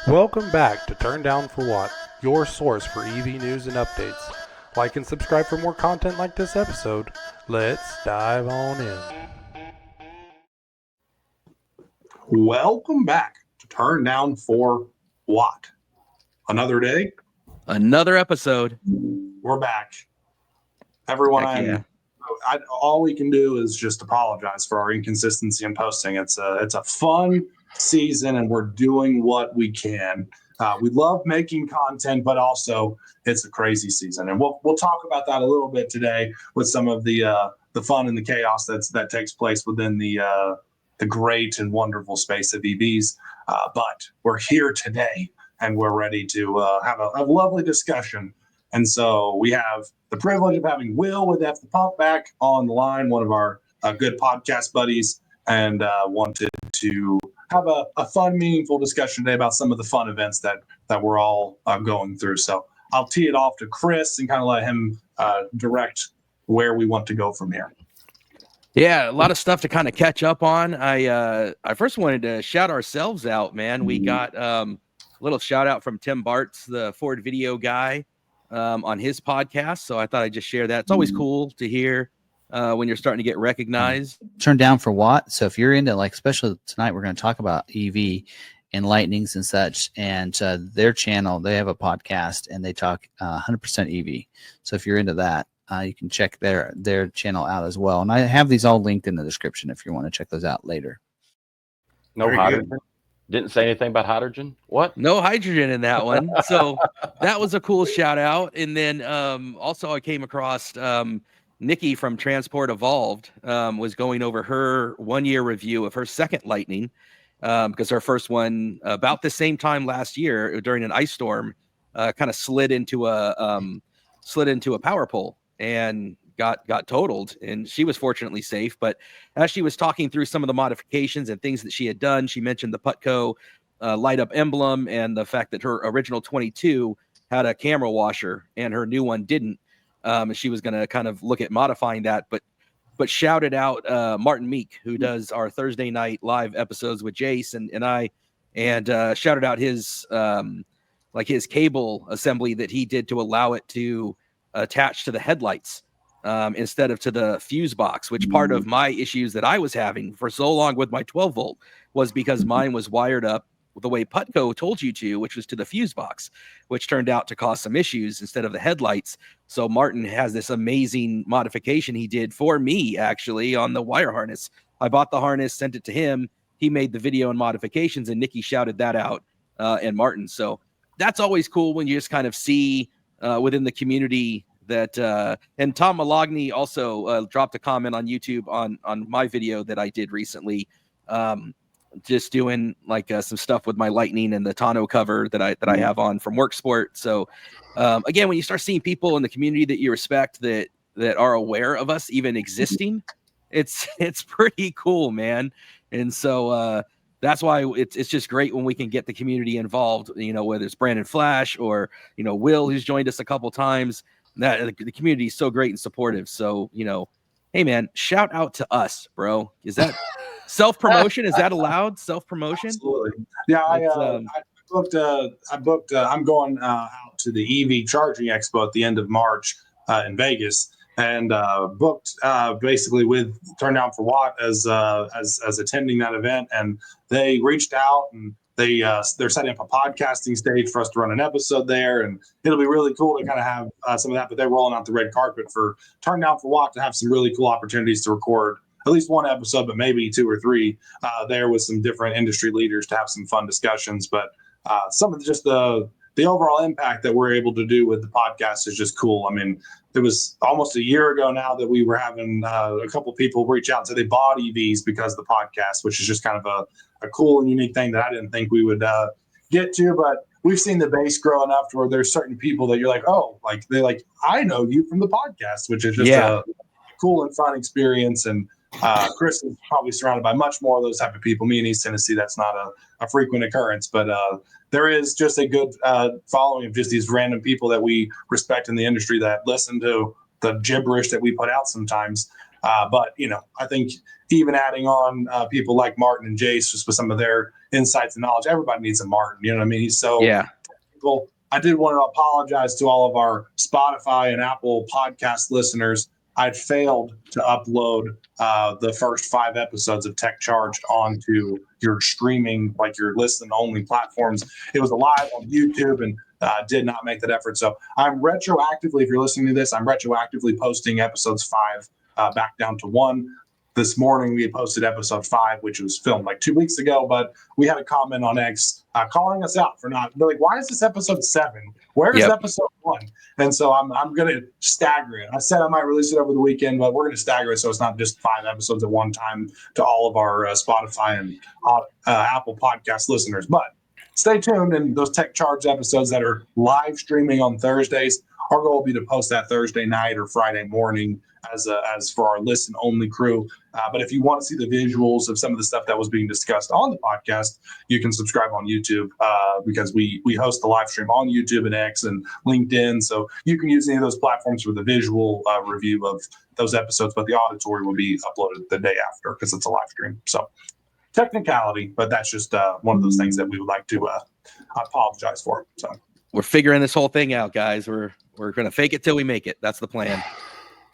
Welcome back to Turn Down for What, your source for EV news and updates. Like and subscribe for more content like this episode. Let's dive on in. Welcome back to Turn Down for What? Another day? Another episode. We're back. Everyone, all we can do is just apologize for our inconsistency in posting. It's a fun season, and we're doing what we can. We love making content, but also it's a crazy season, and we'll talk about that a little bit today with some of the fun and the chaos that takes place within the great and wonderful space of EVs. But we're here today, and we're ready to have a lovely discussion. And so we have the privilege of having Will with F the Pump back on the line, one of our good podcast buddies, and wanted to have a fun, meaningful discussion today about some of the fun events that we're all going through. So I'll tee it off to Chris and kind of let him direct where we want to go from here. Yeah, a lot of stuff to kind of catch up on. I first wanted to shout ourselves out, man. We got a little shout out from Tim Bartz, the Ford video guy, on his podcast. So I thought I'd just share that. It's always cool to hear when you're starting to get recognized. Turn down for what? So if you're into, like, especially tonight, we're going to talk about EV and lightnings and such. And their channel, they have a podcast and they talk 100% EV. So if you're into that, you can check their channel out as well. And I have these all linked in the description if you want to check those out later. No Very hydrogen. good. Didn't say anything about hydrogen. What? No hydrogen in that one. So that was a cool shout out. And then also I came across Nikki from Transport Evolved was going over her 1 year review of her second Lightning because her first one about the same time last year during an ice storm kind of slid into a power pole and got totaled, and she was fortunately safe. But as she was talking through some of the modifications and things that she had done, she mentioned the Putco light up emblem and the fact that her original 22 had a camera washer and her new one didn't. And she was going to kind of look at modifying that, but shouted out Martin Meek, who does our Thursday night live episodes with Jace and I, and shouted out his his cable assembly that he did to allow it to attach to the headlights instead of to the fuse box, which part of my issues that I was having for so long with my 12 volt was because mine was wired up the way Putco told you to, which was to the fuse box, which turned out to cause some issues instead of the headlights. So Martin has this amazing modification he did for me, actually, on the wire harness. I bought the harness, sent it to him. He made the video and modifications, and Nikki shouted that out, and Martin. So that's always cool when you just kind of see within the community that, and Tom Malogny also dropped a comment on YouTube on my video that I did recently, just doing like some stuff with my Lightning and the tonneau cover that I have on from Worksport. So again, when you start seeing people in the community that you respect that are aware of us even existing, it's pretty cool, man. And so that's why it's just great when we can get the community involved, you know, whether it's Brandon Flash or, you know, Will, who's joined us a couple times. That the community is so great and supportive. So, you know, hey man, shout out to us, bro. Is that self-promotion? Is that allowed? Self-promotion? Absolutely. Yeah, I booked. I'm going out to the EV Charging Expo at the end of March in Vegas, and booked basically with Turn Down for What as attending that event. And they reached out and they're setting up a podcasting stage for us to run an episode there, and it'll be really cool to kind of have some of that. But they're rolling out the red carpet for Turn Down for What to have some really cool opportunities to record at least one episode, but maybe two or three there with some different industry leaders to have some fun discussions. But some of just the overall impact that we're able to do with the podcast is just cool. I mean, it was almost a year ago now that we were having a couple people reach out and say they bought EVs because of the podcast, which is just kind of a cool and unique thing that I didn't think we would get to. But we've seen the base grow enough to where there's certain people that you're like, oh, like they're like, I know you from the podcast, which is just a cool and fun experience. And Chris is probably surrounded by much more of those type of people. Me in East Tennessee, that's not a frequent occurrence, but there is just a good following of just these random people that we respect in the industry that listen to the gibberish that we put out sometimes. But, you know, I think even adding on people like Martin and Jace, just with some of their insights and knowledge. Everybody needs a Martin. You know what I mean? He's so Yeah. technical. I did want to apologize to all of our Spotify and Apple podcast listeners. I'd failed to upload the first 5 episodes of Tech Charged onto your streaming, like your listen only platforms. It was live on YouTube and did not make that effort. So I'm retroactively, if you're listening to this, I'm retroactively posting episodes 5 back down to 1. This morning we had posted episode 5, which was filmed like 2 weeks ago, but we had a comment on X calling us out for not. They're like, "Why is this episode 7? Where's episode 1?" And so I'm going to stagger it. I said I might release it over the weekend, but we're going to stagger it so it's not just 5 episodes at one time to all of our Spotify and Apple podcast listeners. But stay tuned in those Tech Charge episodes that are live streaming on Thursdays. Our goal will be to post that Thursday night or Friday morning as for our listen only crew. But if you want to see the visuals of some of the stuff that was being discussed on the podcast, you can subscribe on YouTube because we host the live stream on YouTube and X and LinkedIn. So you can use any of those platforms for the visual review of those episodes, but the auditory will be uploaded the day after because it's a live stream. So technicality, but that's just one of those things that we would like to apologize for. So we're figuring this whole thing out, guys. We're going to fake it till we make it. That's the plan.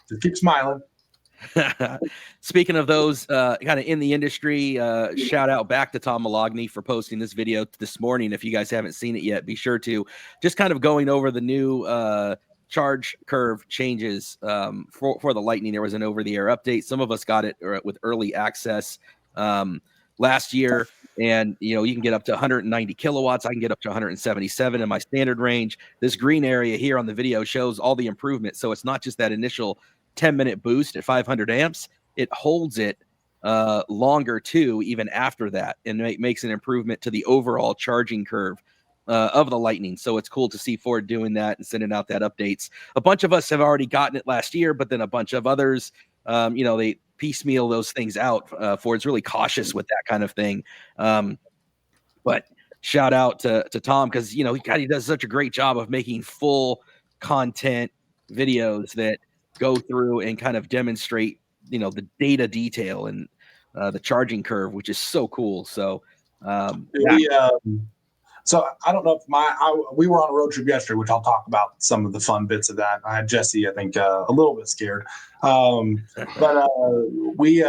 Just keep smiling. Speaking of those kind of in the industry, shout out back to Tom Malogny for posting this video this morning. If you guys haven't seen it yet, be sure to. Just kind of going over the new charge curve changes for the Lightning. There was an over-the-air update. Some of us got it with early access last year. And, you can get up to 190 kilowatts. I can get up to 177 in my standard range. This green area here on the video shows all the improvement. So it's not just that initial 10-minute boost at 500 amps. It holds it longer, too, even after that. And it makes an improvement to the overall charging curve of the Lightning. So it's cool to see Ford doing that and sending out that updates. A bunch of us have already gotten it last year, but then a bunch of others, they piecemeal those things out. Ford's really cautious with that kind of thing. But shout out to Tom because, he does such a great job of making full content videos that go through and kind of demonstrate, the data detail and the charging curve, which is so cool. So, So I don't know if we were on a road trip yesterday, which I'll talk about some of the fun bits of that. I had Jesse, I think, a little bit scared, but we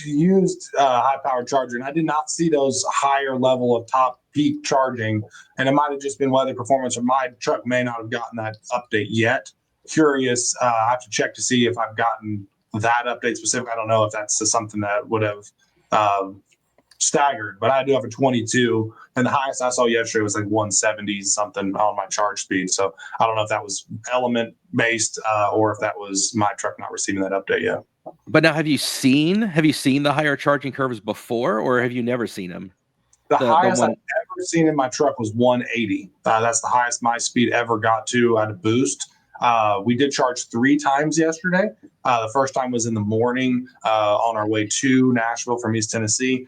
used high powered charger, and I did not see those higher level of top peak charging, and it might have just been weather performance, or my truck may not have gotten that update yet. Curious, I have to check to see if I've gotten that update specific. I don't know if that's something that would have staggered, but I do have a 22, and the highest I saw yesterday was like 170 something on my charge speed. So I don't know if that was element based or if that was my truck not receiving that update yet. But now, have you seen the higher charging curves before, or have you never seen them? The highest I've ever seen in my truck was 180. That's the highest my speed ever got to at a boost. We did charge 3 times yesterday. The first time was in the morning on our way to Nashville from East Tennessee.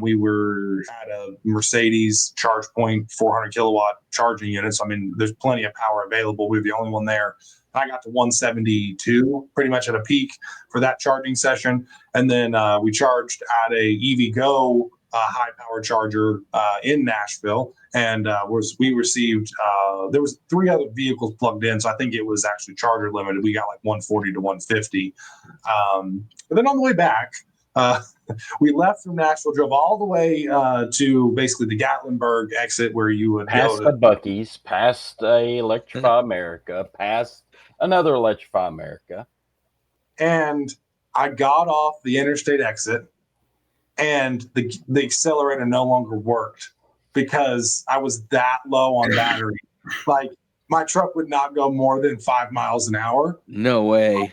We were at a Mercedes charge point, 400 kilowatt charging units. I mean, there's plenty of power available. We were the only one there. I got to 172 pretty much at a peak for that charging session. And then we charged at a EVgo high power charger in Nashville. And we received, there was 3 other vehicles plugged in. So I think it was actually charger limited. We got like 140 to 150. But then on the way back, we left from Nashville, drove all the way to basically the Gatlinburg exit where you would past go the Buc-ee's, past a Electrify America, past another Electrify America. And I got off the interstate exit, and the accelerator no longer worked because I was that low on battery. Like, my truck would not go more than 5 miles an hour. No way.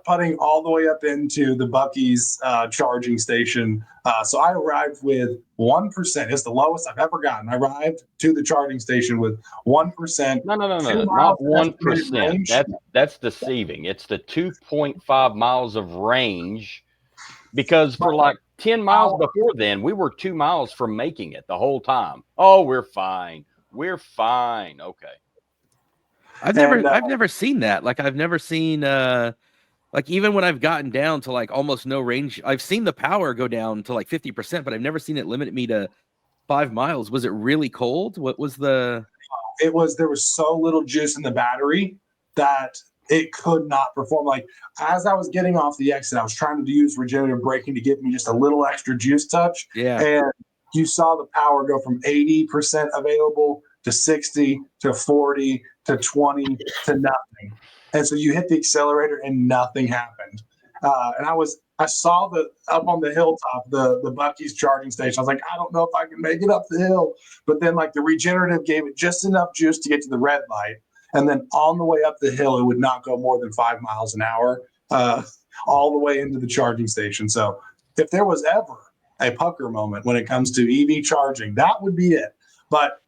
Putting all the way up into the Buc-ee's charging station. So I arrived with 1%. It's the lowest I've ever gotten. I arrived to the charging station with 1%. No, not 1%. That's deceiving. It's the 2.5 miles of range, because for like 10 miles before then, we were 2 miles from making it the whole time. Oh, we're fine. We're fine. Okay. I've never seen that. Like, I've never seen Like even when I've gotten down to like almost no range, I've seen the power go down to like 50%, but I've never seen it limit me to 5 miles. Was it really cold? What was the? There was so little juice in the battery that it could not perform. Like as I was getting off the exit, I was trying to use regenerative braking to give me just a little extra juice touch. Yeah. And you saw the power go from 80% available to 60 to 40 to 20 to nothing. And so you hit the accelerator and nothing happened. And I saw the up on the hilltop, the Bucky's charging station. I was like, I don't know if I can make it up the hill. But then like the regenerative gave it just enough juice to get to the red light. And then on the way up the hill, it would not go more than 5 miles an hour all the way into the charging station. So if there was ever a pucker moment when it comes to EV charging, that would be it. But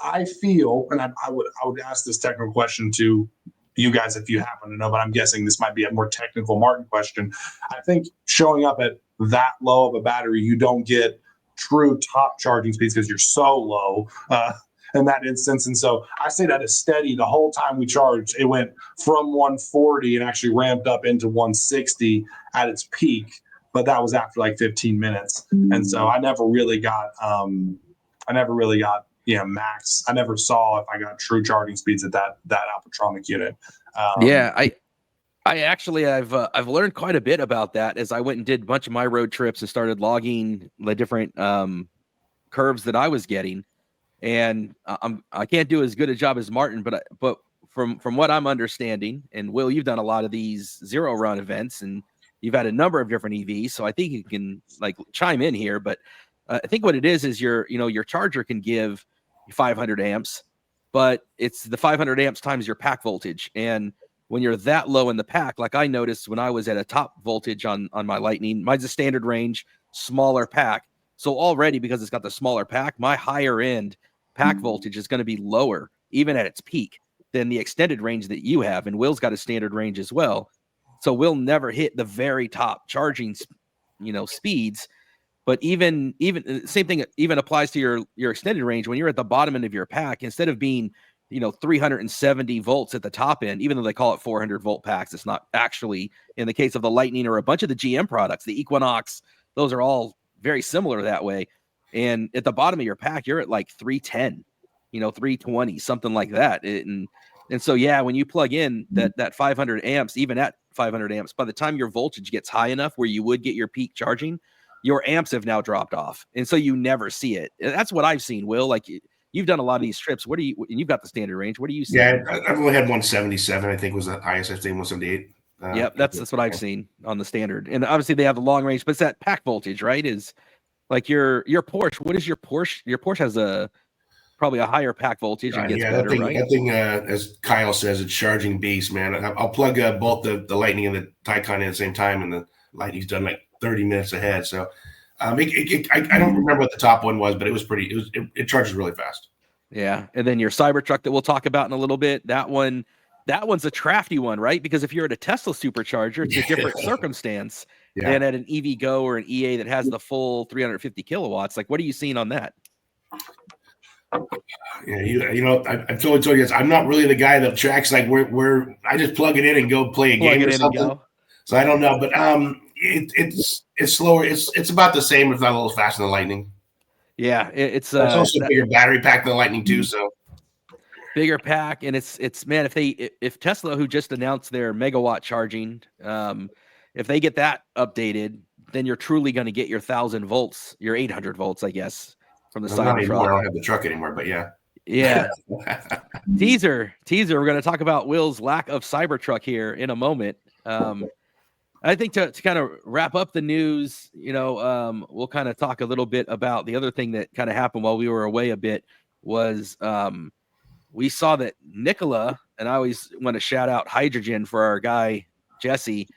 I feel, and I would ask this technical question to you guys if you happen to know, but I'm guessing this might be a more technical Martin question. I think showing up at that low of a battery, you don't get true top charging speeds because you're so low in that instance. And so I say that is steady the whole time we charged. It went from 140 and actually ramped up into 160 at its peak, but that was after like 15 minutes. And so I never really got max. I never saw if I got true charging speeds at that Alpatronic unit. I've learned quite a bit about that as I went and did a bunch of my road trips and started logging the different curves that I was getting. And I can't do as good a job as Martin, but from what I'm understanding, and Will, you've done a lot of these zero run events and you've had a number of different EVs, so I think you can like chime in here. But I think what it is your charger can give 500 amps, but it's the 500 amps times your pack voltage. And when you're that low in the pack, like I noticed when I was at a top voltage on my Lightning, mine's a standard range, smaller pack. So already, because it's got the smaller pack, my higher end pack voltage is going to be lower, even at its peak, than the extended range that you have. And Will's got a standard range as well. So we'll never hit the very top charging, speeds. But even same thing even applies to your extended range. When you're at the bottom end of your pack, instead of being 370 volts at the top end, even though they call it 400 volt packs, it's not actually. In the case of the Lightning or a bunch of the GM products, the Equinox, those are all very similar that way. And at the bottom of your pack, you're at like 310, 320, something like that. And so, yeah, when you plug in that 500 amps, even at 500 amps, by the time your voltage gets high enough where you would get your peak charging, your amps have now dropped off. And so you never see it. And that's what I've seen, Will. Like you've done a lot of these trips. And you've got the standard range. What do you see? Yeah, I've only had 177, I think was the highest I've seen, 178. Yep, that's what I've seen on the standard. And obviously they have the long range, but it's that pack voltage, right? Is like your Porsche. What is your Porsche? Your Porsche has probably a higher pack voltage and gets better, right? That thing, as Kyle says, it's charging beast, man. I'll plug both the Lightning and the Taycan in at the same time, and the Lightning's done like 30 minutes ahead. So I don't remember what the top one was, but it charges really fast. Yeah. And then your Cybertruck that we'll talk about in a little bit, that one's a crafty one, right? Because if you're at a Tesla supercharger, it's a different circumstance than at an EV Go or an EA that has the full 350 kilowatts. Like, what are you seeing on that? Yeah, I've told you guys, I'm not really the guy that tracks like where I just plug it in and go play a game or something. So I don't know, but it's slower. It's about the same, if not a little faster than the Lightning. Yeah, it's also a bigger battery pack than the Lightning too. So bigger pack, and it's man, if Tesla, who just announced their megawatt charging, if they get that updated, then you're truly going to get your 1,000 volts, your 800 volts, I guess, from the Cybertruck. I don't have the truck anymore, but yeah. Teaser. We're going to talk about Will's lack of Cybertruck here in a moment. I think to kind of wrap up the news, we'll kind of talk a little bit about the other thing that kind of happened while we were away a bit was we saw that Nikola, and I always want to shout out hydrogen for our guy, Jesse.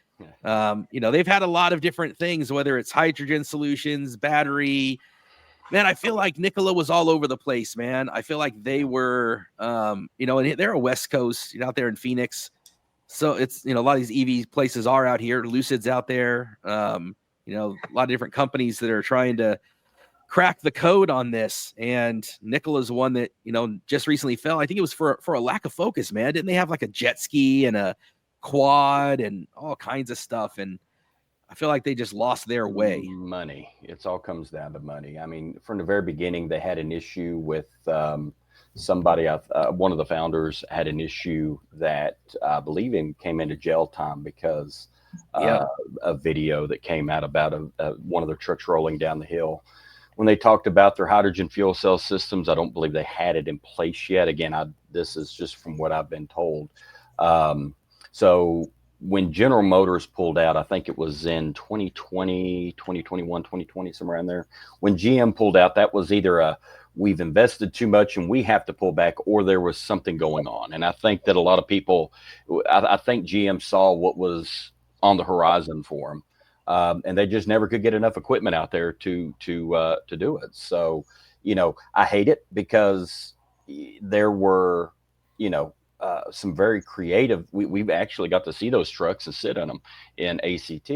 They've had a lot of different things, whether it's hydrogen solutions, battery. Man, I feel like Nikola was all over the place, man. I feel like they were, and they're a West Coast, out there in Phoenix. So it's, a lot of these EV places are out here. Lucid's out there. A lot of different companies that are trying to crack the code on this. And Nikola's one that, just recently fell. I think it was for a lack of focus, man. Didn't they have like a jet ski and a quad and all kinds of stuff. And I feel like they just lost their way. Money. It all comes down to money. I mean, from the very beginning, they had an issue with somebody. One of the founders had an issue that I believe came into jail time because a video that came out about one of their trucks rolling down the hill. When they talked about their hydrogen fuel cell systems, I don't believe they had it in place yet. Again, this is just from what I've been told. So when General Motors pulled out, I think it was in 2020, 2021, 2020, somewhere in there. When GM pulled out, that was either we've invested too much and we have to pull back, or there was something going on. And I think that a lot of people, I think GM saw what was on the horizon for them. And they just never could get enough equipment out there to do it. So, I hate it because there were, some very creative. We've actually got to see those trucks and sit on them in ACT.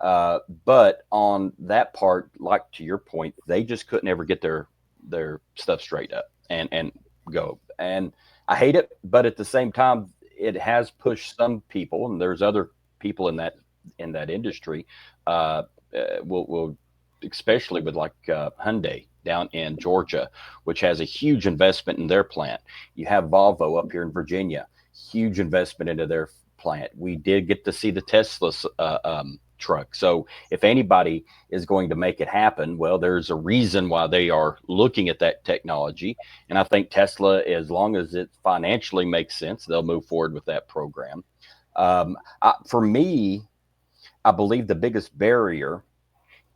But on that part, like to your point, they just couldn't ever get their stuff straight up and go. And I hate it, but at the same time, it has pushed some people, and there's other people in that industry, will especially with like Hyundai down in Georgia, which has a huge investment in their plant. You have Volvo up here in Virginia, huge investment into their plant. We did get to see the Tesla truck. So if anybody is going to make it happen, well, there's a reason why they are looking at that technology. And I think Tesla, as long as it financially makes sense, they'll move forward with that program. For me, I believe the biggest barrier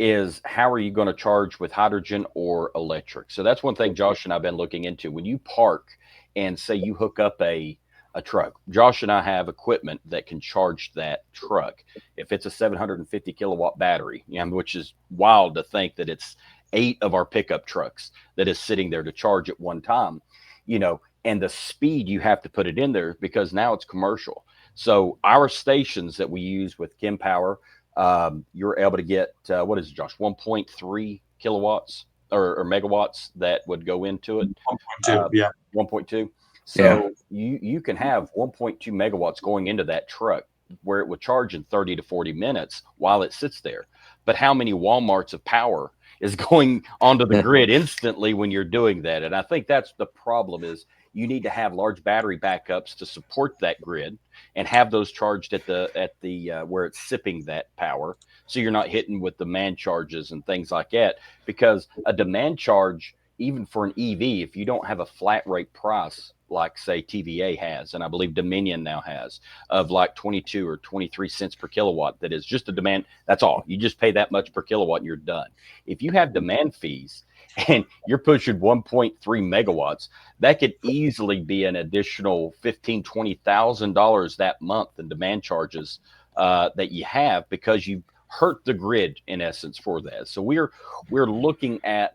is how are you going to charge with hydrogen or electric? So that's one thing Josh and I have been looking into. When you park and say you hook up a truck, Josh and I have equipment that can charge that truck. If it's a 750 kilowatt battery, which is wild to think that it's 8 of our pickup trucks that is sitting there to charge at one time, and the speed you have to put it in there because now it's commercial. So our stations that we use with Chem Power, you're able to get, what is it, Josh, 1.3 kilowatts or megawatts that would go into it. 1.2, yeah. 1.2. So you can have 1.2 megawatts going into that truck where it would charge in 30 to 40 minutes while it sits there. But how many Walmarts of power is going onto the grid instantly when you're doing that? And I think that's the problem is you need to have large battery backups to support that grid and have those charged at the where it's sipping that power. So you're not hitting with demand charges and things like that, because a demand charge, even for an EV, if you don't have a flat rate price, like say TVA has, and I believe Dominion now has, of like 22 or 23 cents per kilowatt, that is just a demand. That's all. You just pay that much per kilowatt and you're done. If you have demand fees and you're pushing 1.3 megawatts, that could easily be an additional $15,000, $20,000 that month in demand charges that you have, because you hurt the grid in essence for that. So we're looking at,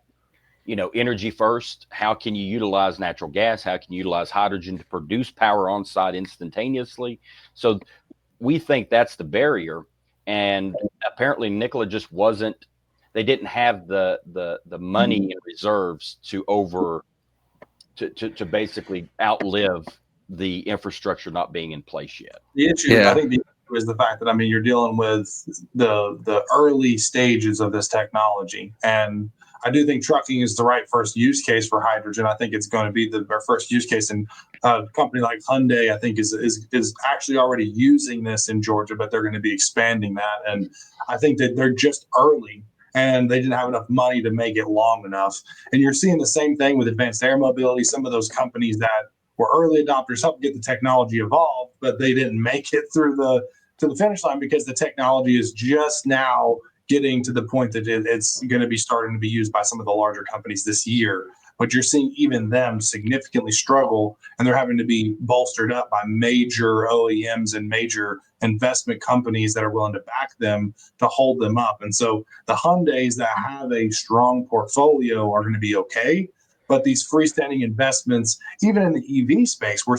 energy first. How can you utilize natural gas? How can you utilize hydrogen to produce power on site instantaneously? So we think that's the barrier. And apparently Nikola just wasn't, they didn't have the money in reserves to basically outlive the infrastructure not being in place yet. The issue, I think, the issue is the fact that, you're dealing with the early stages of this technology. And I do think trucking is the right first use case for hydrogen. I think it's going to be our first use case. And a company like Hyundai, I think, is actually already using this in Georgia, but they're going to be expanding that. And I think that they're just early, and they didn't have enough money to make it long enough. And you're seeing the same thing with advanced air mobility. Some of those companies that were early adopters helped get the technology evolved, but they didn't make it through to the finish line because the technology is just now getting to the point that it's going to be starting to be used by some of the larger companies this year. But you're seeing even them significantly struggle, and they're having to be bolstered up by major OEMs and major investment companies that are willing to back them to hold them up. And so the Hyundais that have a strong portfolio are going to be okay. But these freestanding investments, even in the EV space, we're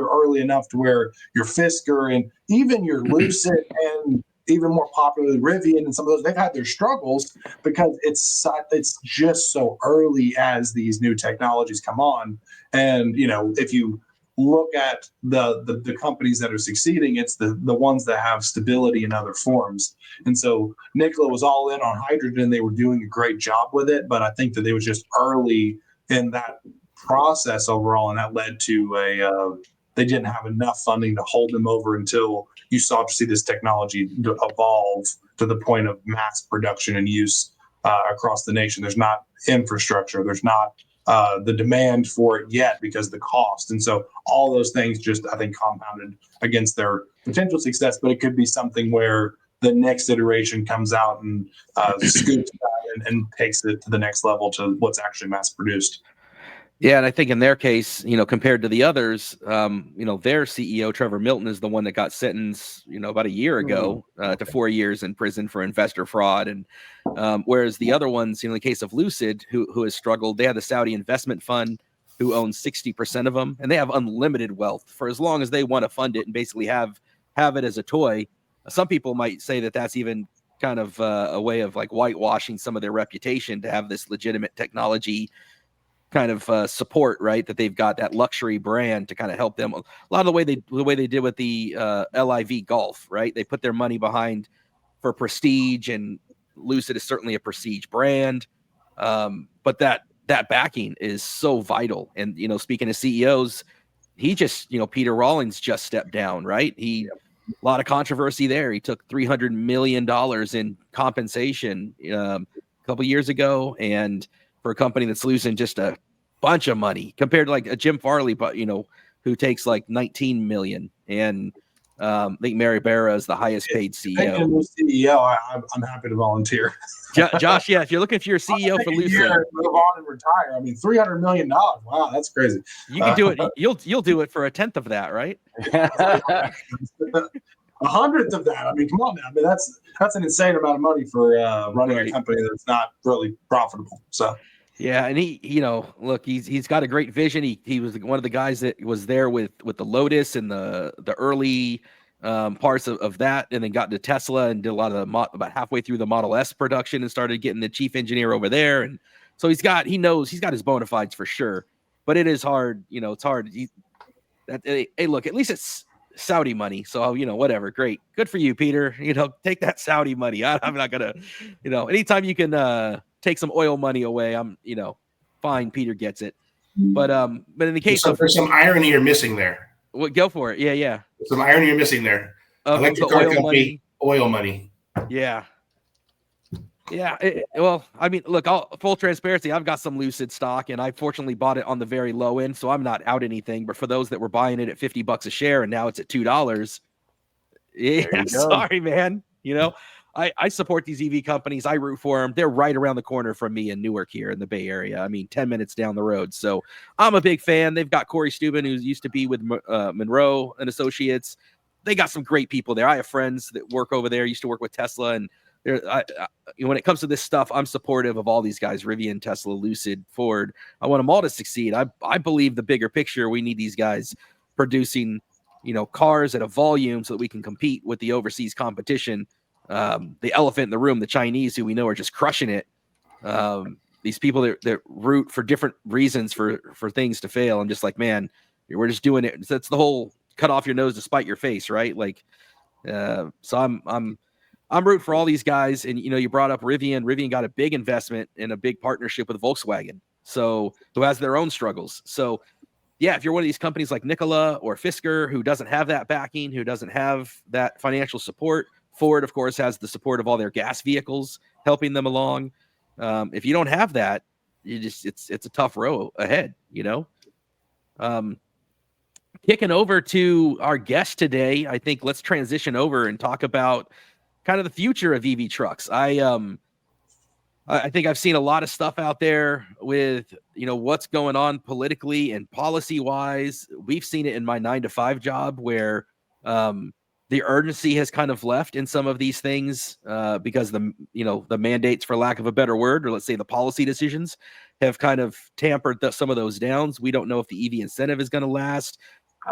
early enough to where your Fisker and even your Lucid and even more popular than Rivian and some of those, they've had their struggles because it's just so early as these new technologies come on. And, if you look at the companies that are succeeding, it's the ones that have stability in other forms. And so Nikola was all in on hydrogen. They were doing a great job with it, but I think that they was just early in that process overall, and that led to they didn't have enough funding to hold them over until you start to see this technology evolve to the point of mass production and use across the nation. There's not infrastructure. There's not the demand for it yet because of the cost. And so all those things just, I think, compounded against their potential success. But it could be something where the next iteration comes out and scoops that and takes it to the next level to what's actually mass produced. Yeah, and I think in their case, compared to the others, their CEO Trevor Milton is the one that got sentenced, about a year ago to 4 years in prison for investor fraud, and whereas the other ones, in the case of Lucid, who has struggled, they had the Saudi investment fund who owns 60% of them, and they have unlimited wealth for as long as they want to fund it and basically have it as a toy. Some people might say that that's even kind of a way of like whitewashing some of their reputation to have this legitimate technology kind of support, right? That they've got that luxury brand to kind of help them. A lot of the way they did with the LIV Golf, right? They put their money behind for prestige, and Lucid is certainly a prestige brand. But that backing is so vital. And speaking of CEOs, he just Peter Rawlings just stepped down, right? A lot of controversy there. He took $300 million in compensation a couple years ago, and for a company that's losing just a bunch of money compared to like a Jim Farley, but who takes like 19 million. And I think Mary Barra is the highest paid CEO. I'm happy to volunteer. Josh, yeah, if you're looking for your CEO for Lucid, move on and retire. I mean, $300 million. Wow, that's crazy. You can do it. You'll do it for a tenth of that, right? A hundredth of that. I mean, come on now. I mean, that's an insane amount of money for running a company that's not really profitable. So. Yeah, and he look, he's got a great vision. He was one of the guys that was there with the Lotus and the early parts of that, and then got into Tesla and did a lot of about halfway through the Model S production and started getting the chief engineer over there. And so he's got his bona fides for sure. But it is hard, it's hard. Hey, look, at least it's Saudi money, so whatever. Great, good for you, Peter. Take that Saudi money. I'm not gonna, anytime you can take some oil money away, I'm fine. Peter gets it. But in the case there's some irony you're missing there. Well, go for it. Yeah. Some irony you're missing there. Electric car company, oil money. Yeah. Well, I mean, look, full transparency, I've got some Lucid stock, and I fortunately bought it on the very low end, so I'm not out anything. But for those that were buying it at $50 a share and now it's at $2, yeah, sorry, man. I support these EV companies. I root for them. They're right around the corner from me in Newark here in the Bay Area. I mean, 10 minutes down the road. So I'm a big fan. They've got Corey Steuben, who used to be with Monroe and Associates. They got some great people there. I have friends that work over there, used to work with Tesla. And when it comes to this stuff, I'm supportive of all these guys, Rivian, Tesla, Lucid, Ford. I want them all to succeed. I believe the bigger picture, we need these guys producing, cars at a volume so that we can compete with the overseas competition. The elephant in the room, the Chinese, who we know are just crushing it. These people that root for different reasons for things to fail. I'm just like, man, we're just doing it. That's the whole cut off your nose to spite your face, right? Like, so I'm rooting for all these guys. And you brought up Rivian. Rivian got a big investment in a big partnership with Volkswagen, so who has their own struggles. So yeah, if you're one of these companies like Nikola or Fisker, who doesn't have that backing, who doesn't have that financial support, Ford, of course, has the support of all their gas vehicles helping them along. If you don't have that, it's a tough row ahead, Kicking over to our guest today, I think let's transition over and talk about kind of the future of EV trucks. I think I've seen a lot of stuff out there with, what's going on politically and policy wise. We've seen it in my 9-to-5 job where, the urgency has kind of left in some of these things because the mandates, for lack of a better word, or let's say the policy decisions, have kind of tampered some of those downs. We don't know if the EV incentive is going to last,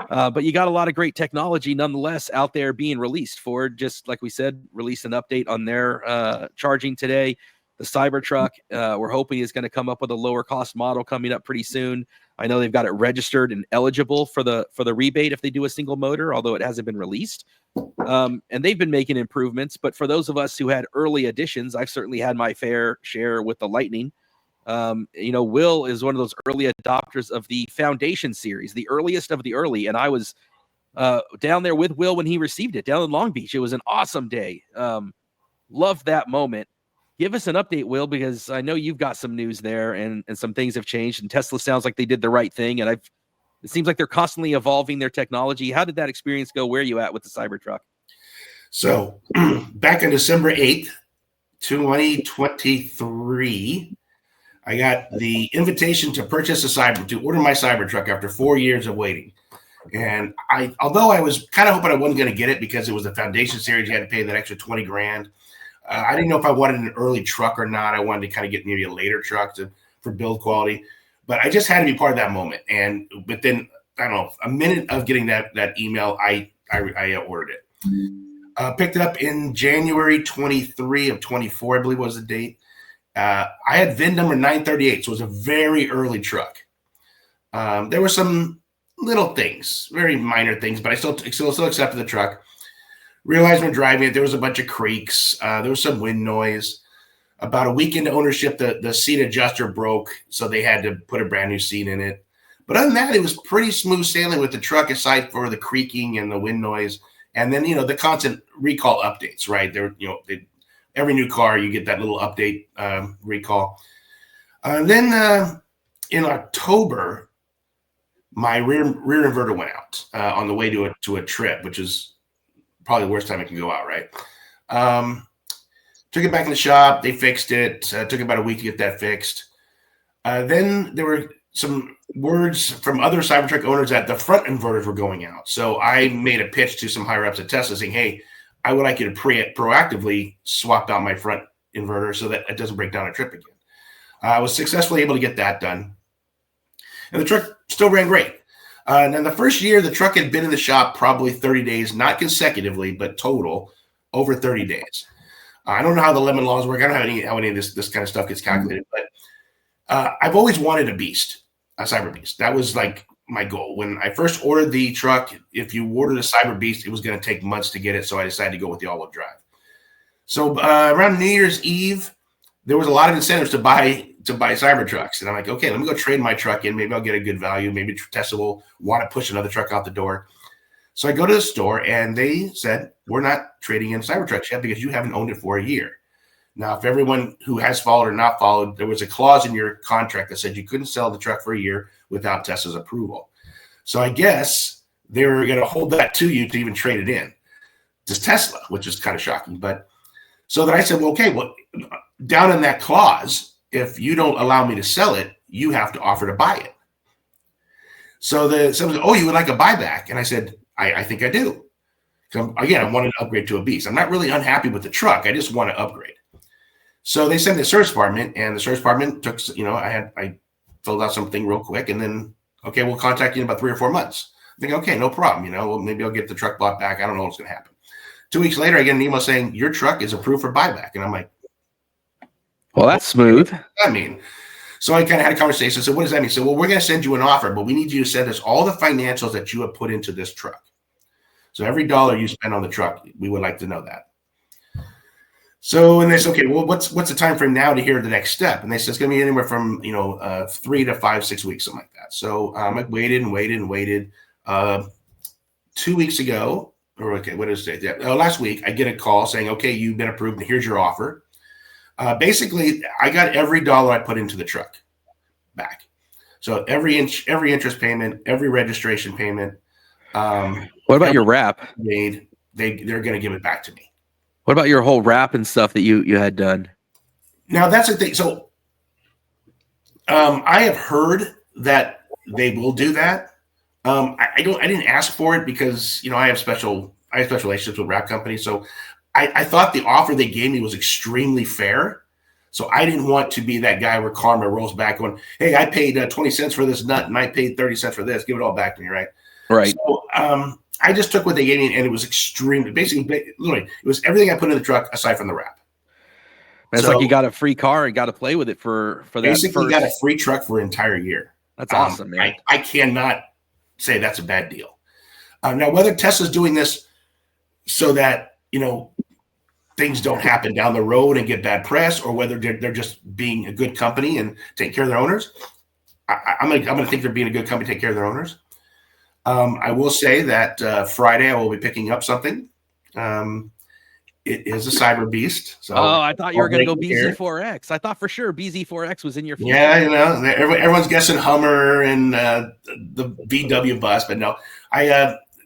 but you got a lot of great technology nonetheless out there being released. Ford, just like we said, released an update on their charging today. The Cybertruck, we're hoping is going to come up with a lower cost model coming up pretty soon. I know they've got it registered and eligible for the rebate if they do a single motor, although it hasn't been released. And they've been making improvements. But for those of us who had early editions, I've certainly had my fair share with the Lightning. Will is one of those early adopters of the Foundation series, the earliest of the early. And I was down there with Will when he received it down in Long Beach. It was an awesome day. Loved that moment. Give us an update, Will, because I know you've got some news there and some things have changed, and Tesla sounds like they did the right thing. And it seems like they're constantly evolving their technology. How did that experience go? Where are you at with the Cybertruck? So back on December 8th, 2023, I got the invitation to purchase to order my Cybertruck after 4 years of waiting. And although I was kind of hoping I wasn't going to get it because it was the Foundation series, you had to pay that extra 20 grand. I didn't know if I wanted an early truck or not. I wanted to kind of get maybe a later truck for build quality, but I just had to be part of that moment. And within, I don't know, a minute of getting that email, I ordered it. Picked it up in January 23 of 24, I believe was the date. I had VIN number 938, so it was a very early truck. There were some little things, very minor things, but I still accepted the truck. Realized when driving it, there was a bunch of creaks. There was some wind noise. About a week into ownership, the seat adjuster broke, so they had to put a brand new seat in it. But other than that, it was pretty smooth sailing with the truck, aside for the creaking and the wind noise. And then, the constant recall updates, right? Every new car, you get that little update recall. Then in October, my rear inverter went out on the way to a trip, which is probably the worst time it can go out, right? Took it back in the shop. They fixed it. Took about a week to get that fixed. Then there were some words from other Cybertruck owners that the front inverters were going out. So I made a pitch to some higher ups at Tesla saying, hey, I would like you to proactively swap out my front inverter so that it doesn't break down a trip again. I was successfully able to get that done. And the truck still ran great. And then the first year, the truck had been in the shop probably 30 days, not consecutively, but total, over 30 days. I don't know how the lemon laws work. I don't know how any of this kind of stuff gets calculated, but I've always wanted a Cyber Beast. That was like my goal. When I first ordered the truck, if you ordered a Cyber Beast, it was going to take months to get it, so I decided to go with the all-wheel drive. So around New Year's Eve, there was a lot of incentives to buy Cybertrucks. And I'm like, okay, let me go trade my truck in. Maybe I'll get a good value. Maybe Tesla will want to push another truck out the door. So I go to the store and they said, we're not trading in Cybertrucks yet because you haven't owned it for a year. Now, if everyone who has followed or not followed, there was a clause in your contract that said you couldn't sell the truck for a year without Tesla's approval. So I guess they were going to hold that to you to even trade it in to Tesla, which is kind of shocking. But so then I said, well, okay, down in that clause, if you don't allow me to sell it, you have to offer to buy it. So someone said, oh, you would like a buyback? And I said, I think I do. So again, I wanted to upgrade to a Beast. I'm not really unhappy with the truck. I just want to upgrade. So they sent the service department, and the service department took, I filled out something real quick, and then, okay, we'll contact you in about 3 or 4 months. I think, okay, no problem. Well, maybe I'll get the truck bought back. I don't know what's going to happen. 2 weeks later, I get an email saying your truck is approved for buyback. And I'm like, well, that's smooth. So I kind of had a conversation. So what does that mean? So, well, we're going to send you an offer, but we need you to send us all the financials that you have put into this truck. So every dollar you spend on the truck, we would like to know that. So, and they said, okay, well, what's the time frame now to hear the next step? And they said it's going to be anywhere from 3 to 5, 6 weeks, something like that. So I waited. 2 weeks ago, or okay, what is it? Yeah, last week, I get a call saying, okay, you've been approved, and here's your offer. Basically, I got every dollar I put into the truck back. So every interest payment, every registration payment. What about your wrap? They're going to give it back to me. What about your whole wrap and stuff that you had done? Now that's the thing. So I have heard that they will do that. I didn't ask for it because I have special relationships with wrap companies. So I thought the offer they gave me was extremely fair. So I didn't want to be that guy where karma rolls back going, hey, I paid 20 cents for this nut and I paid 30 cents for this. Give it all back to me, right? Right. So I just took what they gave me, and it was literally, it was everything I put in the truck aside from the wrap. It's like you got a free car and got to play with it for that. Basically, got a free truck for an entire year. That's awesome, man. I cannot say that's a bad deal. Now, whether Tesla's doing this so that, things don't happen down the road and get bad press, or whether they're just being a good company and take care of their owners, I'm gonna think they're being a good company, take care of their owners. I will say that Friday I will be picking up something. It is a Cyber Beast. So I thought you were going to go BZ4X. I thought for sure BZ4X was in your future. Yeah, everyone's guessing Hummer and the VW bus, but no,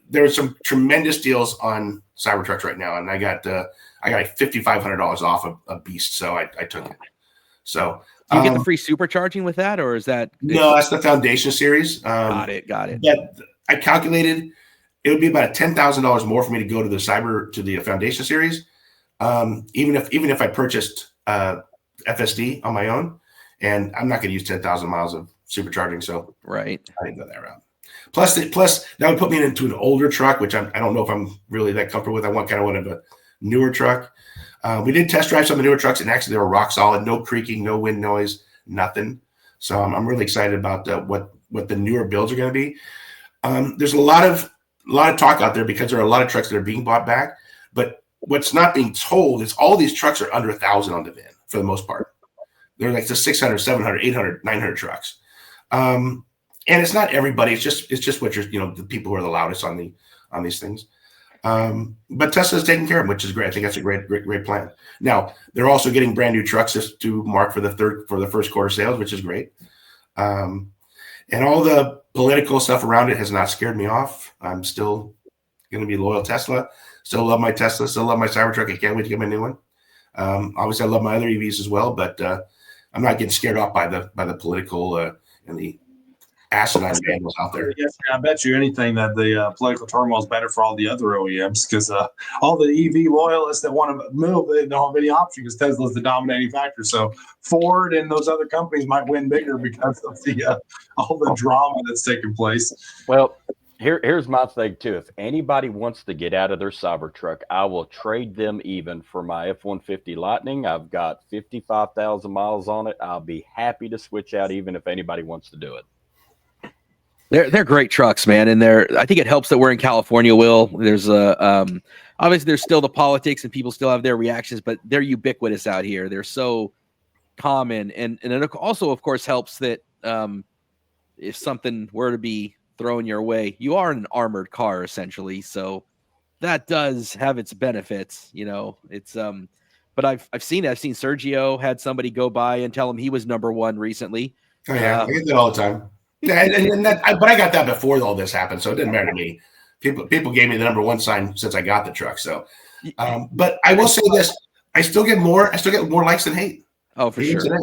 there are some tremendous deals on Cybertrucks right now, and I got $5,500 off a Beast, so I took it. So do you get the free supercharging with that, or is that no? That's the Foundation series. Got it. But I calculated it would be about $10,000 more for me to go to the Foundation series, even if I purchased FSD on my own, and I'm not going to use 10,000 miles of supercharging, so right, I didn't go that route. Plus that would put me into an older truck, which I don't know if I'm really that comfortable with. I want one of a newer truck. We did test drive some of the newer trucks, and actually they were rock solid, no creaking, no wind noise, nothing. So I'm really excited about what the newer builds are going to be. There's a lot of talk out there because there are a lot of trucks that are being bought back, but what's not being told is all these trucks are under 1,000 on the VIN for the most part. They're like the 600, 700, 800, 900 trucks. And it's not everybody. It's just what the people who are the loudest on these things. But Tesla's taking care of them, which is great. I think that's a great plan. Now they're also getting brand new trucks just to mark for the first quarter sales, which is great. And all the political stuff around it has not scared me off. I'm still going to be loyal Tesla. Still love my Tesla. Still love my Cybertruck. I can't wait to get my new one. Obviously, I love my other EVs as well, but I'm not getting scared off by the political and the asinine vandals out there. Yes, I bet you anything that the political turmoil is better for all the other OEMs, because all the EV loyalists that want to move, they don't have any option because Tesla's the dominating factor. So Ford and those other companies might win bigger because of the all the drama that's taking place. Well, here's my thing too. If anybody wants to get out of their Cybertruck, I will trade them even for my F-150 Lightning. I've got 55,000 miles on it. I'll be happy to switch out even if anybody wants to do it. They're great trucks, man, and I think it helps that we're in California. Will there's obviously there's still the politics and people still have their reactions, but they're ubiquitous out here. They're so common, and it also, of course, helps that if something were to be thrown your way, you are in an armored car essentially, so that does have its benefits. It's but I've seen Sergio had somebody go by and tell him he was number one recently. Oh yeah, I get that all the time. Yeah, but I got that before all this happened, so it didn't matter to me. People gave me the number one sign since I got the truck. So, but I will say this: I still get more likes than hate. Oh, for sure.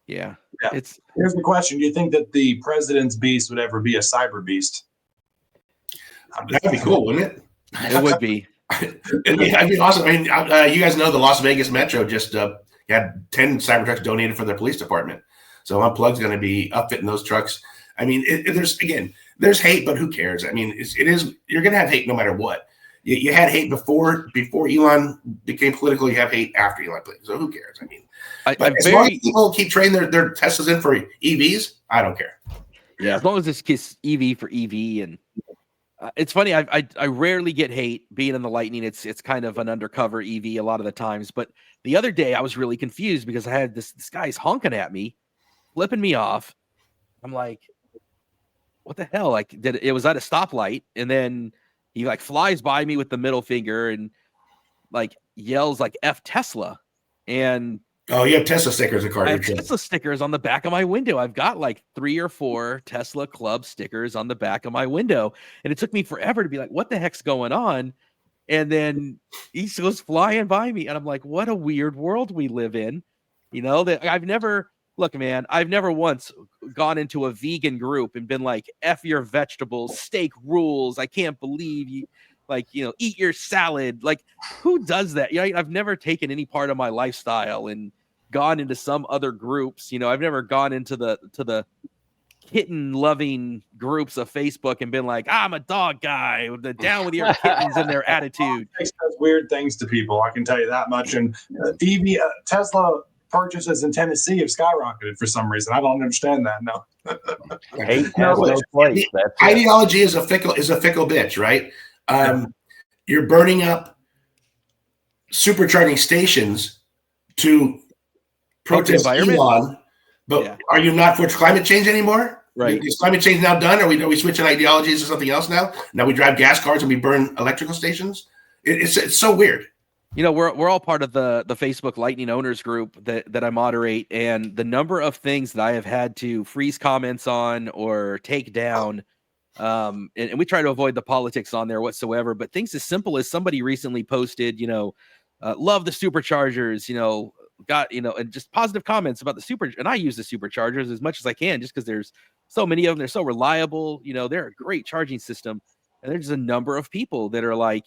Yeah. Here's the question: do you think that the president's beast would ever be a cyber beast? That'd be cool, wouldn't it? It would be. It'd be awesome. I mean, you guys know the Las Vegas Metro just had 10 Cybertrucks donated for their police department. So Unplugged's going to be upfitting those trucks. I mean, there's hate, but who cares? I mean, you're going to have hate no matter what. You had hate before Elon became political. You have hate after Elon played. So who cares? I mean, as long as people keep trading their Teslas in for EVs, I don't care. Yeah, as long as it's EV for EV, and it's funny. I rarely get hate being in the Lightning. It's kind of an undercover EV a lot of the times. But the other day I was really confused because I had this guy's honking at me, flipping me off. I'm like, what the hell? Like, it was at a stoplight, and then he like flies by me with the middle finger and like yells like F Tesla. And oh, you have Tesla stickers in car. I have Tesla stickers on the back of my window. I've got like 3 or 4 Tesla Club stickers on the back of my window, and it took me forever to be like, what the heck's going on? And then he goes flying by me, and I'm like, what a weird world we live in. That I've never once gone into a vegan group and been like, F your vegetables, steak rules. I can't believe you, eat your salad. Like, who does that? I've never taken any part of my lifestyle and gone into some other groups. I've never gone into the kitten loving groups of Facebook and been like, I'm a dog guy, down with your kittens and their attitude. It does weird things to people. I can tell you that much. And Tesla purchases in Tennessee have skyrocketed for some reason. I don't understand that. No. Hate has no place. That's ideology is a fickle bitch, right? You're burning up supercharging stations to protest Elon, but are you not for climate change anymore? Right. Is climate change now done? Are we switching ideologies to something else now? Now we drive gas cars and we burn electrical stations? It's so weird. You know, we're all part of the Facebook Lightning Owners group that I moderate, and the number of things that I have had to freeze comments on or take down, and we try to avoid the politics on there whatsoever, but things as simple as somebody recently posted, love the superchargers, and just positive comments about and I use the superchargers as much as I can just because there's so many of them. They're so reliable, they're a great charging system. And there's a number of people that are like,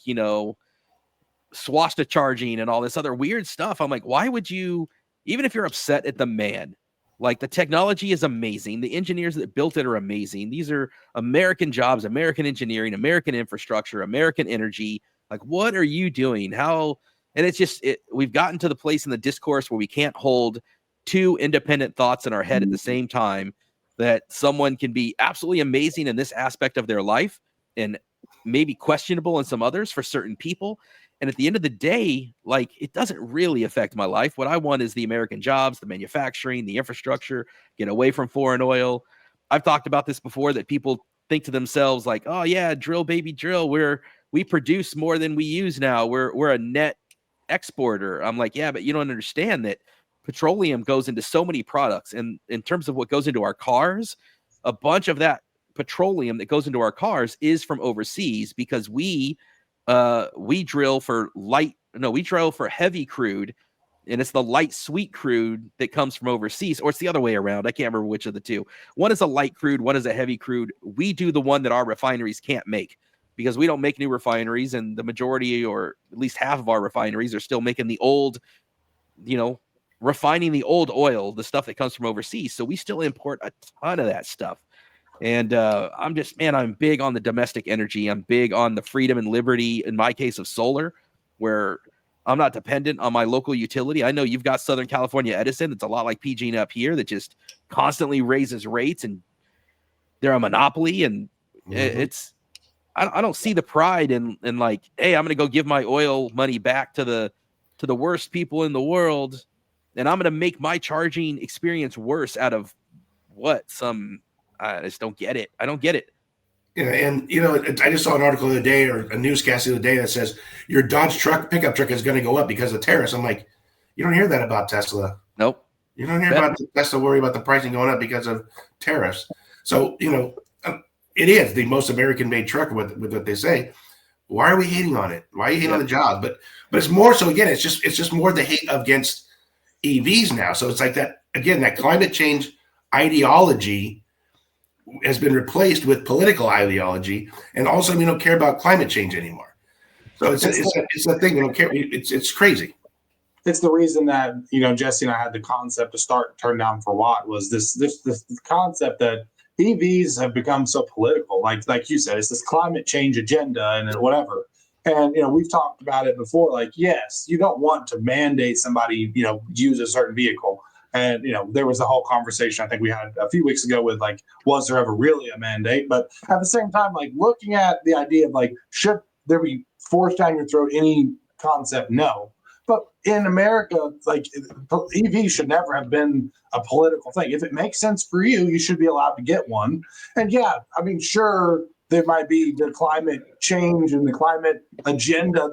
swastika charging and all this other weird stuff. I'm like, why would you, even if you're upset at the man, like the technology is amazing. The engineers that built it are amazing. These are American jobs, American engineering, American infrastructure, American energy. Like, what are you doing? How? And it's just, we've gotten to the place in the discourse where we can't hold two independent thoughts in our head at the same time, that someone can be absolutely amazing in this aspect of their life and maybe questionable in some others for certain people. And at the end of the day, like, it doesn't really affect my life. What I want is the American jobs, the manufacturing, the infrastructure, get away from foreign oil. I've talked about this before, that people think to themselves like, oh yeah, drill baby drill. We produce more than we use now. We're a net exporter. I'm like, yeah, but you don't understand that petroleum goes into so many products. And in terms of what goes into our cars, a bunch of that petroleum that goes into our cars is from overseas, because we drill for heavy crude, and it's the light sweet crude that comes from overseas, or it's the other way around. I can't remember which of the two. One is a light crude, one is a heavy crude. We do the one that our refineries can't make, because we don't make new refineries, and the majority, or at least half of our refineries, are still making the old, refining the old oil, the stuff that comes from overseas. So we still import a ton of that stuff. And I'm big on the domestic energy. I'm big on the freedom and liberty, in my case, of solar, where I'm not dependent on my local utility. I know you've got Southern California Edison. It's a lot like PG&E up here, that just constantly raises rates, and they're a monopoly. And I don't see the pride in like, hey, I'm going to go give my oil money back to the worst people in the world, and I'm going to make my charging experience worse out of what? I just don't get it. I don't get it. Yeah, and I just saw an article the other day, or a newscast the other day, that says your Dodge pickup truck is going to go up because of tariffs. I'm like, you don't hear that about Tesla. Nope. You don't hear about Tesla worry about the pricing going up because of tariffs. So it is the most American-made truck with what they say. Why are we hating on it? Why are you hating on the jobs? But it's more so, again, it's just more the hate against EVs now. So it's like that, again, that climate change ideology has been replaced with political ideology, and also we don't care about climate change anymore. So it's a thing we don't care. It's crazy. It's the reason that Jesse and I had the concept to start Turn Down for What, was this concept that EVs have become so political. Like you said, it's this climate change agenda and whatever. And we've talked about it before. Like, yes, you don't want to mandate somebody use a certain vehicle. And, there was a whole conversation I think we had a few weeks ago with, like, was there ever really a mandate? But at the same time, like, looking at the idea of, like, should there be forced down your throat any concept? No. But in America, like, EV should never have been a political thing. If it makes sense for you, you should be allowed to get one. And yeah, I mean, sure, there might be the climate change and the climate agenda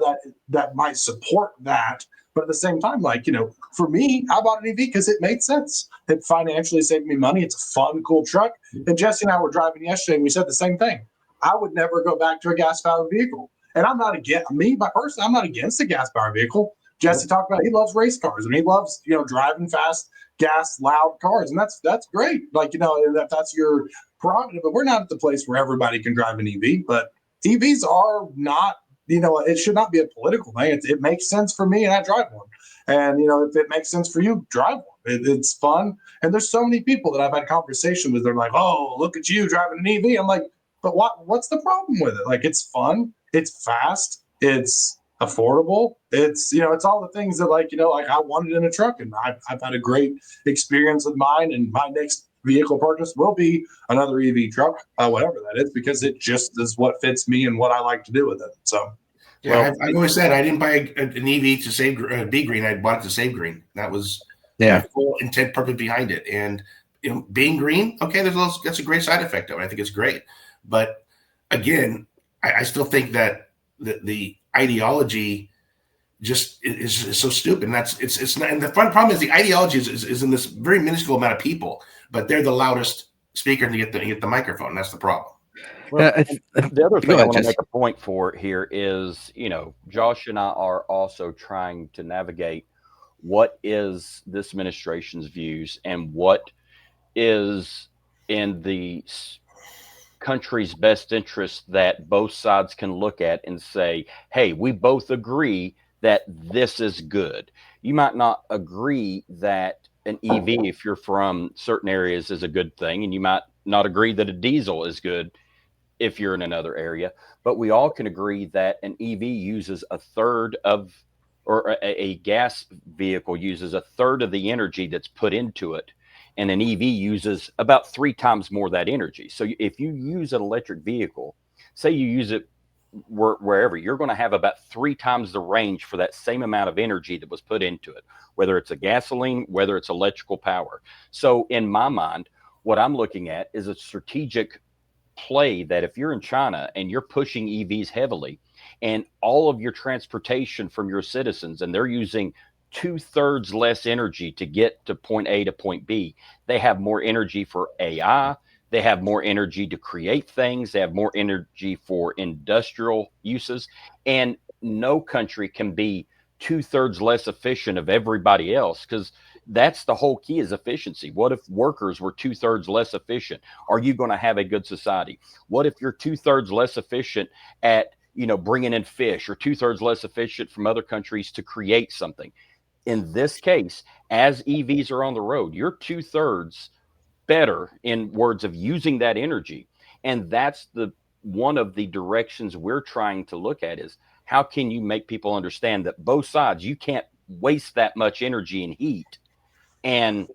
that might support that. But at the same time, like, for me, I bought an EV because it made sense. It financially saved me money. It's a fun, cool truck. And Jesse and I were driving yesterday, and we said the same thing. I would never go back to a gas-powered vehicle. And I'm not against I'm not against a gas-powered vehicle. Jesse talked about, he loves race cars, and he loves, driving fast, gas, loud cars. And that's great. Like, that's your prerogative. But we're not at the place where everybody can drive an EV. But EVs are not, it should not be a political thing. It makes sense for me, and I drive one. And, if it makes sense for you, drive one. It's fun. And there's so many people that I've had conversation with. They're like, oh, look at you driving an EV. I'm like, but what's the problem with it? Like, it's fun. It's fast. It's affordable. It's, it's all the things that like I wanted in a truck, and I've had a great experience with mine, and my next vehicle purchase will be another EV truck, whatever that is, because it just is what fits me and what I like to do with it. So. Yeah, I've always said I didn't buy an EV to save be green. I bought it to save green. That was my full intent, purpose behind it. And being green, okay, that's a great side effect of it. I think it's great, but again, I still think that the ideology just is so stupid. And it's not. And the fun problem is the ideology is in this very minuscule amount of people, but they're the loudest speaker to get the microphone. That's the problem. Well, the other thing I want to make a point for here is, Josh and I are also trying to navigate what is this administration's views and what is in the country's best interest that both sides can look at and say, hey, we both agree that this is good. You might not agree that an EV, if you're from certain areas, is a good thing, and you might not agree that a diesel is good if you're in another area, but we all can agree that an EV uses a third of, or a gas vehicle uses a third of the energy that's put into it. And an EV uses about 3 times more of that energy. So if you use an electric vehicle, say you use it wherever, you're going to have about 3 times the range for that same amount of energy that was put into it, whether it's a gasoline, whether it's electrical power. So in my mind, what I'm looking at is a strategic play that if you're in China and you're pushing EVs heavily and all of your transportation from your citizens, and they're using 2/3 less energy to get to point A to point B, they have more energy for AI, they have more energy to create things, they have more energy for industrial uses, and no country can be 2/3 less efficient of everybody else, because that's the whole key, is efficiency. What if workers were 2/3 less efficient? Are you going to have a good society? What if you're 2/3 less efficient at, bringing in fish, or 2/3 less efficient from other countries to create something? In this case, as EVs are on the road, you're 2/3 better in words of using that energy. And that's one of the directions we're trying to look at, is how can you make people understand that both sides, you can't waste that much energy and heat. And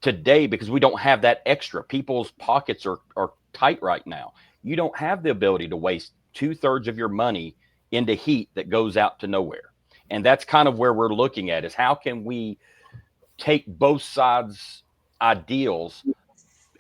today, because we don't have that extra, people's pockets are tight right now. You don't have the ability to waste 2/3 of your money into heat that goes out to nowhere. And that's kind of where we're looking at, is how can we take both sides' ideals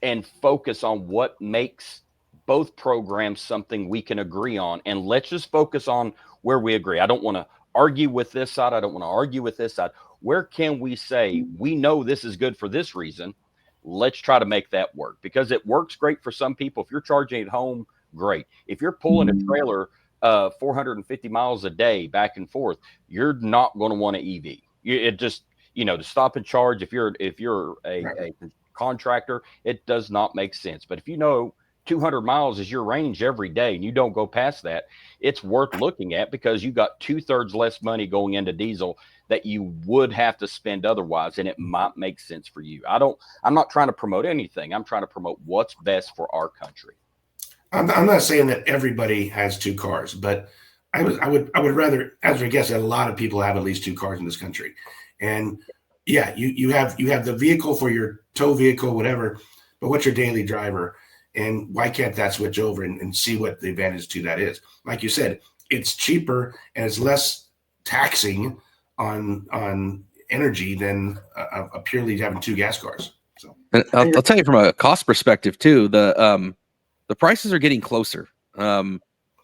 and focus on what makes both programs something we can agree on. And let's just focus on where we agree. I don't want to argue with this side. I don't want to argue with this side. Where can we say, we know this is good for this reason? Let's try to make that work, because it works great for some people. If you're charging at home, great. If you're pulling a trailer 450 miles a day back and forth, you're not going to want an EV. It just, to stop and charge, if you're a contractor, it does not make sense. But if 200 miles is your range every day and you don't go past that, it's worth looking at, because you got 2/3 less money going into diesel that you would have to spend otherwise, and it might make sense for you. I'm not trying to promote anything. I'm trying to promote what's best for our country. I'm not saying that everybody has 2 cars, but I would rather, as I guess, that a lot of people have at least 2 cars in this country. And yeah, you have the vehicle for your tow vehicle, whatever, but what's your daily driver? And why can't that switch over and see what the advantage to that is? Like you said, it's cheaper and it's less taxing on energy than a purely having 2 gas cars. So I'll tell you from a cost perspective too, the prices are getting closer. And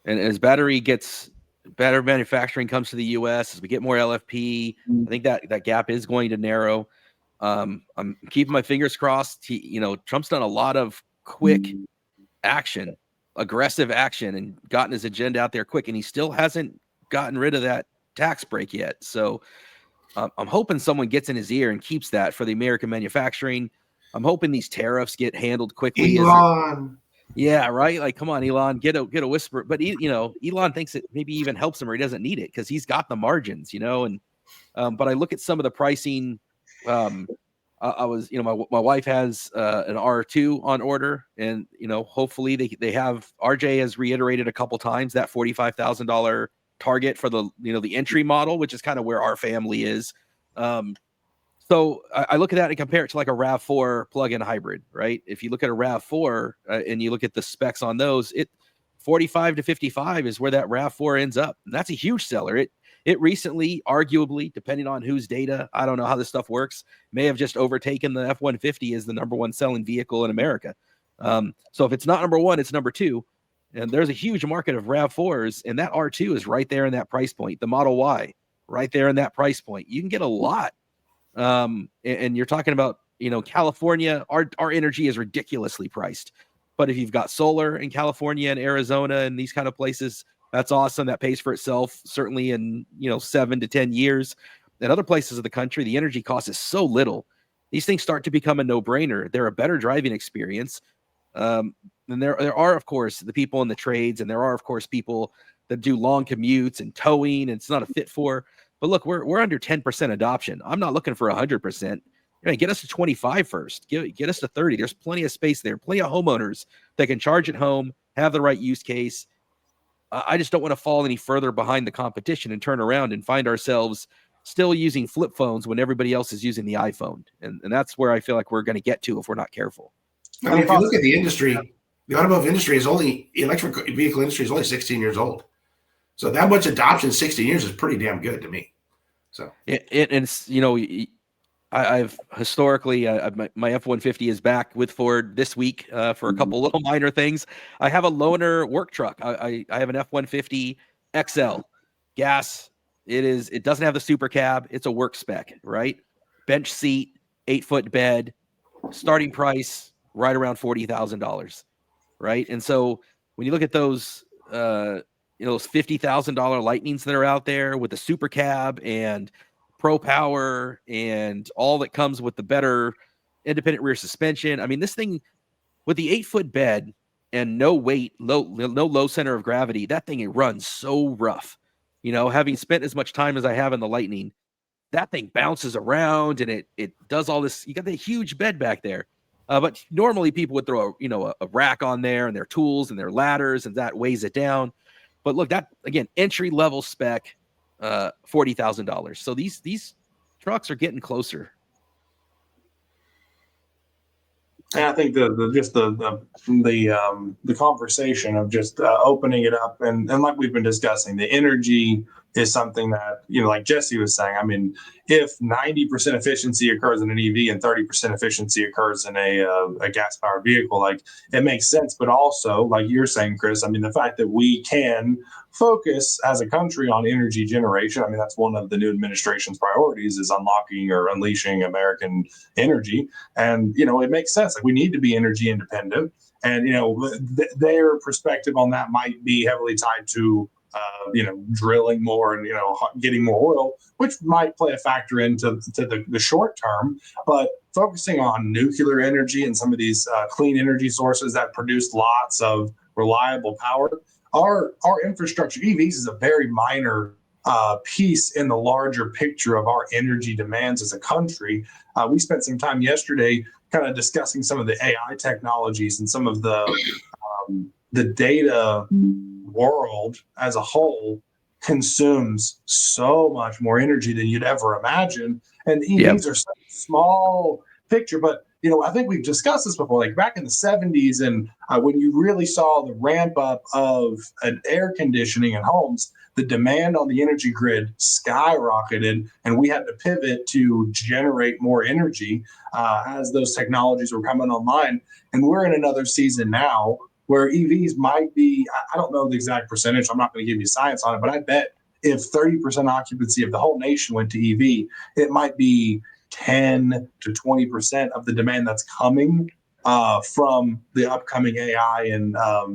as better manufacturing comes to the US, as we get more LFP, I think that gap is going to narrow. I'm keeping my fingers crossed. Trump's done a lot of quick action, aggressive action, and gotten his agenda out there quick, and he still hasn't gotten rid of that tax break yet. So I'm hoping someone gets in his ear and keeps that for the American manufacturing. I'm hoping these tariffs get handled quickly. Elon. Yeah, right. Like, come on, Elon, get a whisper. But Elon thinks it maybe even helps him, or he doesn't need it because he's got the margins, And but I look at some of the pricing. I was, my wife has an R2 on order, and hopefully they have. RJ has reiterated a couple times that $45,000 target for the the entry model, which is kind of where our family is. So I look at that and compare it to like a RAV4 plug-in hybrid, right? If you look at a RAV4 and you look at the specs on those, 45 to 55 is where that RAV4 ends up. And that's a huge seller. It recently, arguably, depending on whose data, I don't know how this stuff works, may have just overtaken the F-150 as the number one selling vehicle in America. So if it's not number one, it's number two. And there's a huge market of RAV4s, and that R2 is right there in that price point. The Model Y, right there in that price point. You can get a lot. And you're talking about, California, our energy is ridiculously priced. But if you've got solar in California and Arizona and these kind of places, that's awesome. That pays for itself, certainly in, 7 to 10 years. In other places of the country, the energy cost is so little. These things start to become a no-brainer. They're a better driving experience. And there are, of course, the people in the trades, and there are, of course, people that do long commutes and towing, and it's not a fit for. But look, we're under 10% adoption. I'm not looking for 100%. Get us to 25 first. Get us to 30. There's plenty of space there. Plenty of homeowners that can charge at home, have the right use case. I just don't want to fall any further behind the competition and turn around and find ourselves still using flip phones when everybody else is using the iPhone. And that's where I feel like we're going to get to if we're not careful. I mean, if you look at the industry, the automotive industry electric vehicle industry is only 16 years old. So that much adoption in 16 years is pretty damn good to me. So it's, I've historically, my F-150 is back with Ford this week for a couple little minor things. I have a loaner work truck. I have an F-150 XL gas. It doesn't have the super cab. It's a work spec, right? Bench seat, 8-foot bed, starting price right around $40,000, right? And so when you look at those, those $50,000 Lightnings that are out there with the super cab and Pro Power and all that comes with the better independent rear suspension. I mean, this thing with the 8-foot bed and no weight, no low center of gravity, that thing, it runs so rough. Having spent as much time as I have in the Lightning, that thing bounces around and it does all this. You got the huge bed back there. But normally people would throw a rack on there and their tools and their ladders, and that weighs it down. But look, that again, entry level spec, $40,000. So these trucks are getting closer. And I think the conversation of just opening it up and like we've been discussing, the energy is something that, like Jesse was saying, I mean, if 90% efficiency occurs in an EV and 30% efficiency occurs in a gas-powered vehicle, like it makes sense. But also, like you're saying, Chris, I mean, the fact that we can focus as a country on energy generation, I mean, that's one of the new administration's priorities is unlocking or unleashing American energy. And, it makes sense. Like we need to be energy independent. And, their perspective on that might be heavily tied to drilling more and, getting more oil, which might play a factor into the short term. But focusing on nuclear energy and some of these clean energy sources that produce lots of reliable power, our infrastructure, EVs, is a very minor piece in the larger picture of our energy demands as a country. We spent some time yesterday kind of discussing some of the AI technologies and some of the data world as a whole consumes so much more energy than you'd ever imagine. And EVs are such a small picture, but I think we've discussed this before, like back in the 70s and when you really saw the ramp up of an air conditioning in homes, the demand on the energy grid skyrocketed and we had to pivot to generate more energy as those technologies were coming online. And we're in another season now where EVs might be, I don't know the exact percentage, I'm not going to give you science on it, but I bet if 30% occupancy of the whole nation went to EV, it might be 10 to 20% of the demand that's coming from the upcoming AI and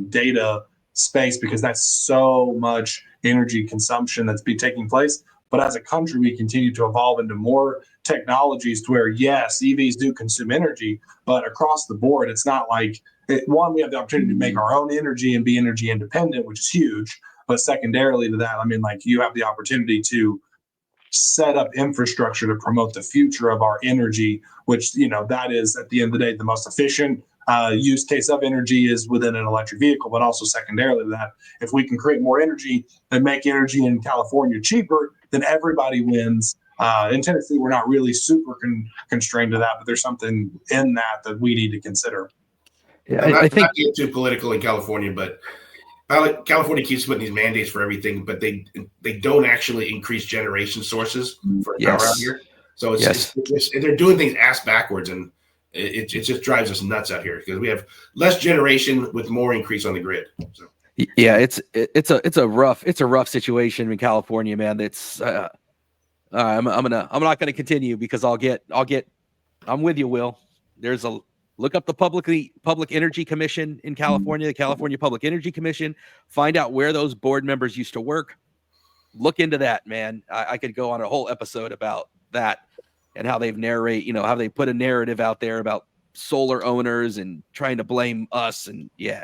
data space, because that's so much energy consumption that's taking place. But as a country, we continue to evolve into more technologies to where, yes, EVs do consume energy, but across the board, it's not like, one, we have the opportunity to make our own energy and be energy independent, which is huge. But secondarily to that, I mean, like you have the opportunity to set up infrastructure to promote the future of our energy, which, that is at the end of the day, the most efficient, use case of energy is within an electric vehicle, but also secondarily to that, if we can create more energy and make energy in California cheaper, then everybody wins. In Tennessee, we're not really super constrained to that, but there's something in that we need to consider. Yeah, I think not get too political in California, but California keeps putting these mandates for everything, but they don't actually increase generation sources for power out here. So it's they're doing things ass backwards, and it just drives us nuts out here because we have less generation with more increase on the grid. So. Yeah, it's a rough situation in California, man. That's I'm not gonna continue because I'm with you, Will. Look up the Public Energy Commission in California, the California Public Energy Commission. Find out where those board members used to work. Look into that, man. I could go on a whole episode about that and how they've how they put a narrative out there about solar owners and trying to blame us. And yeah,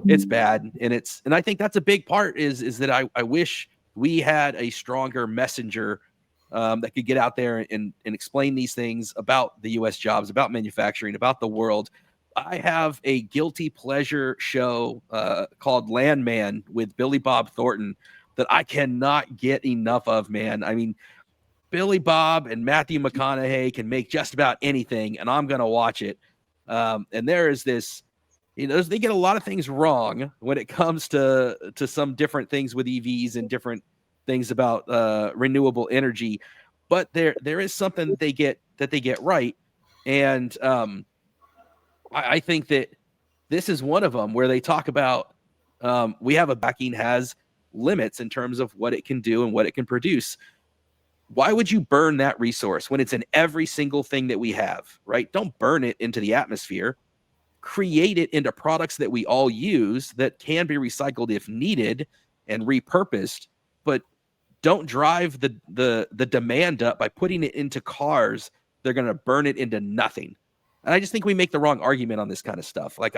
it's bad. And I think that's a big part is that I wish we had a stronger messenger that could get out there and explain these things about the U.S. jobs, about manufacturing, about the world. I have a guilty pleasure show called Landman with Billy Bob Thornton that I cannot get enough of, man. I mean, Billy Bob and Matthew McConaughey can make just about anything, and I'm going to watch it. And there is this, they get a lot of things wrong when it comes to some different things with EVs and different things about renewable energy, but there is something that they get right, and I think that this is one of them where they talk about we have a backing has limits in terms of what it can do and what it can produce. Why would you burn that resource when it's in every single thing that we have, right? Don't burn it into the atmosphere. Create it into products that we all use that can be recycled if needed and repurposed, but don't drive the demand up by putting it into cars. They're going to burn it into nothing. And I just think we make the wrong argument on this kind of stuff. Like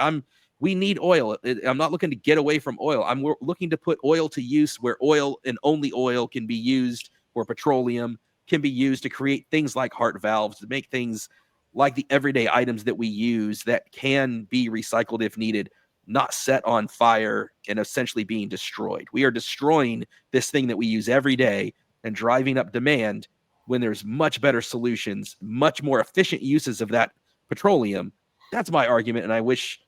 we need oil. I'm not looking to get away from oil. I'm looking to put oil to use where oil and only oil can be used, or petroleum can be used to create things like heart valves, to make things like the everyday items that we use that can be recycled if needed, not set on fire and essentially being destroyed. We are destroying this thing that we use every day and driving up demand when there's much better solutions, much more efficient uses of that petroleum. That's my argument. And I wish,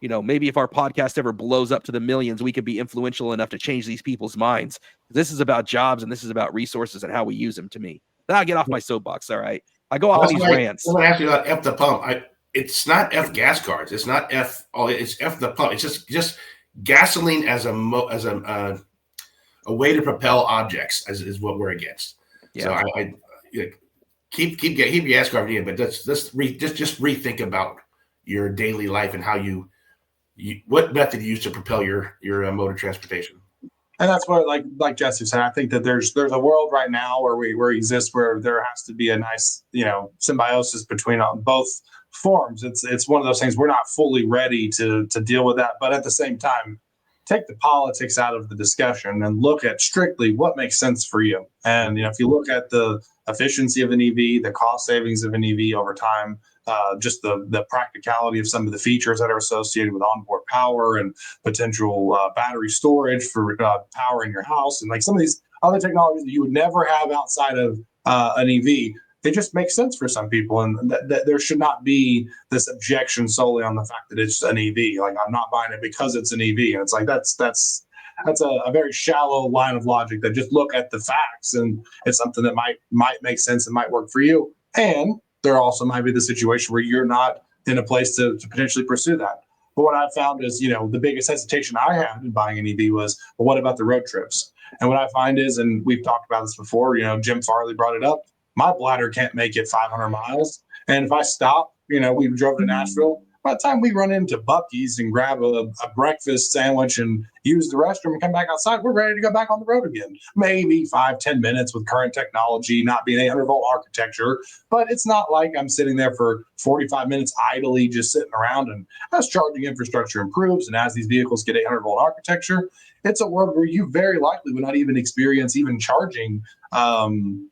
maybe if our podcast ever blows up to the millions, we could be influential enough to change these people's minds. This is about jobs and this is about resources and how we use them to me. Then I get off my soapbox. All right. I go off on these rants. I'm going to ask you about F the pump. It's not F gas cards. It's not F. It's F the pump. It's just gasoline as a way to propel objects is what we're against. Yeah. So I keep your gas card in, but just rethink about your daily life and how you what method you use to propel your mode of transportation. And that's what, like Jesse said, I think that there's a world right now where we exist where there has to be a nice symbiosis between both forms. It's one of those things we're not fully ready to deal with that, but at the same time, take the politics out of the discussion and look at strictly what makes sense for you. And if you look at the efficiency of an EV, the cost savings of an EV over time, just the practicality of some of the features that are associated with onboard power and potential battery storage for power in your house, and like some of these other technologies that you would never have outside of an EV, they just make sense for some people, and that there should not be this objection solely on the fact that it's an EV. Like, I'm not buying it because it's an EV, and it's like that's a very shallow line of logic. That just look at the facts, and it's something that might make sense and might work for you. And there also might be the situation where you're not in a place to potentially pursue that. But what I found is, the biggest hesitation I had in buying an EV was, well, what about the road trips? And what I find is, and we've talked about this before, Jim Farley brought it up, my bladder can't make it 500 miles. And if I stop, we drove to Nashville, by the time we run into Buc-ee's and grab a breakfast sandwich and use the restroom and come back outside, we're ready to go back on the road again. Maybe 5-10 minutes with current technology, not being 800-volt architecture, but it's not like I'm sitting there for 45 minutes idly just sitting around. And as charging infrastructure improves and as these vehicles get 800-volt architecture, it's a world where you very likely would not even experience even charging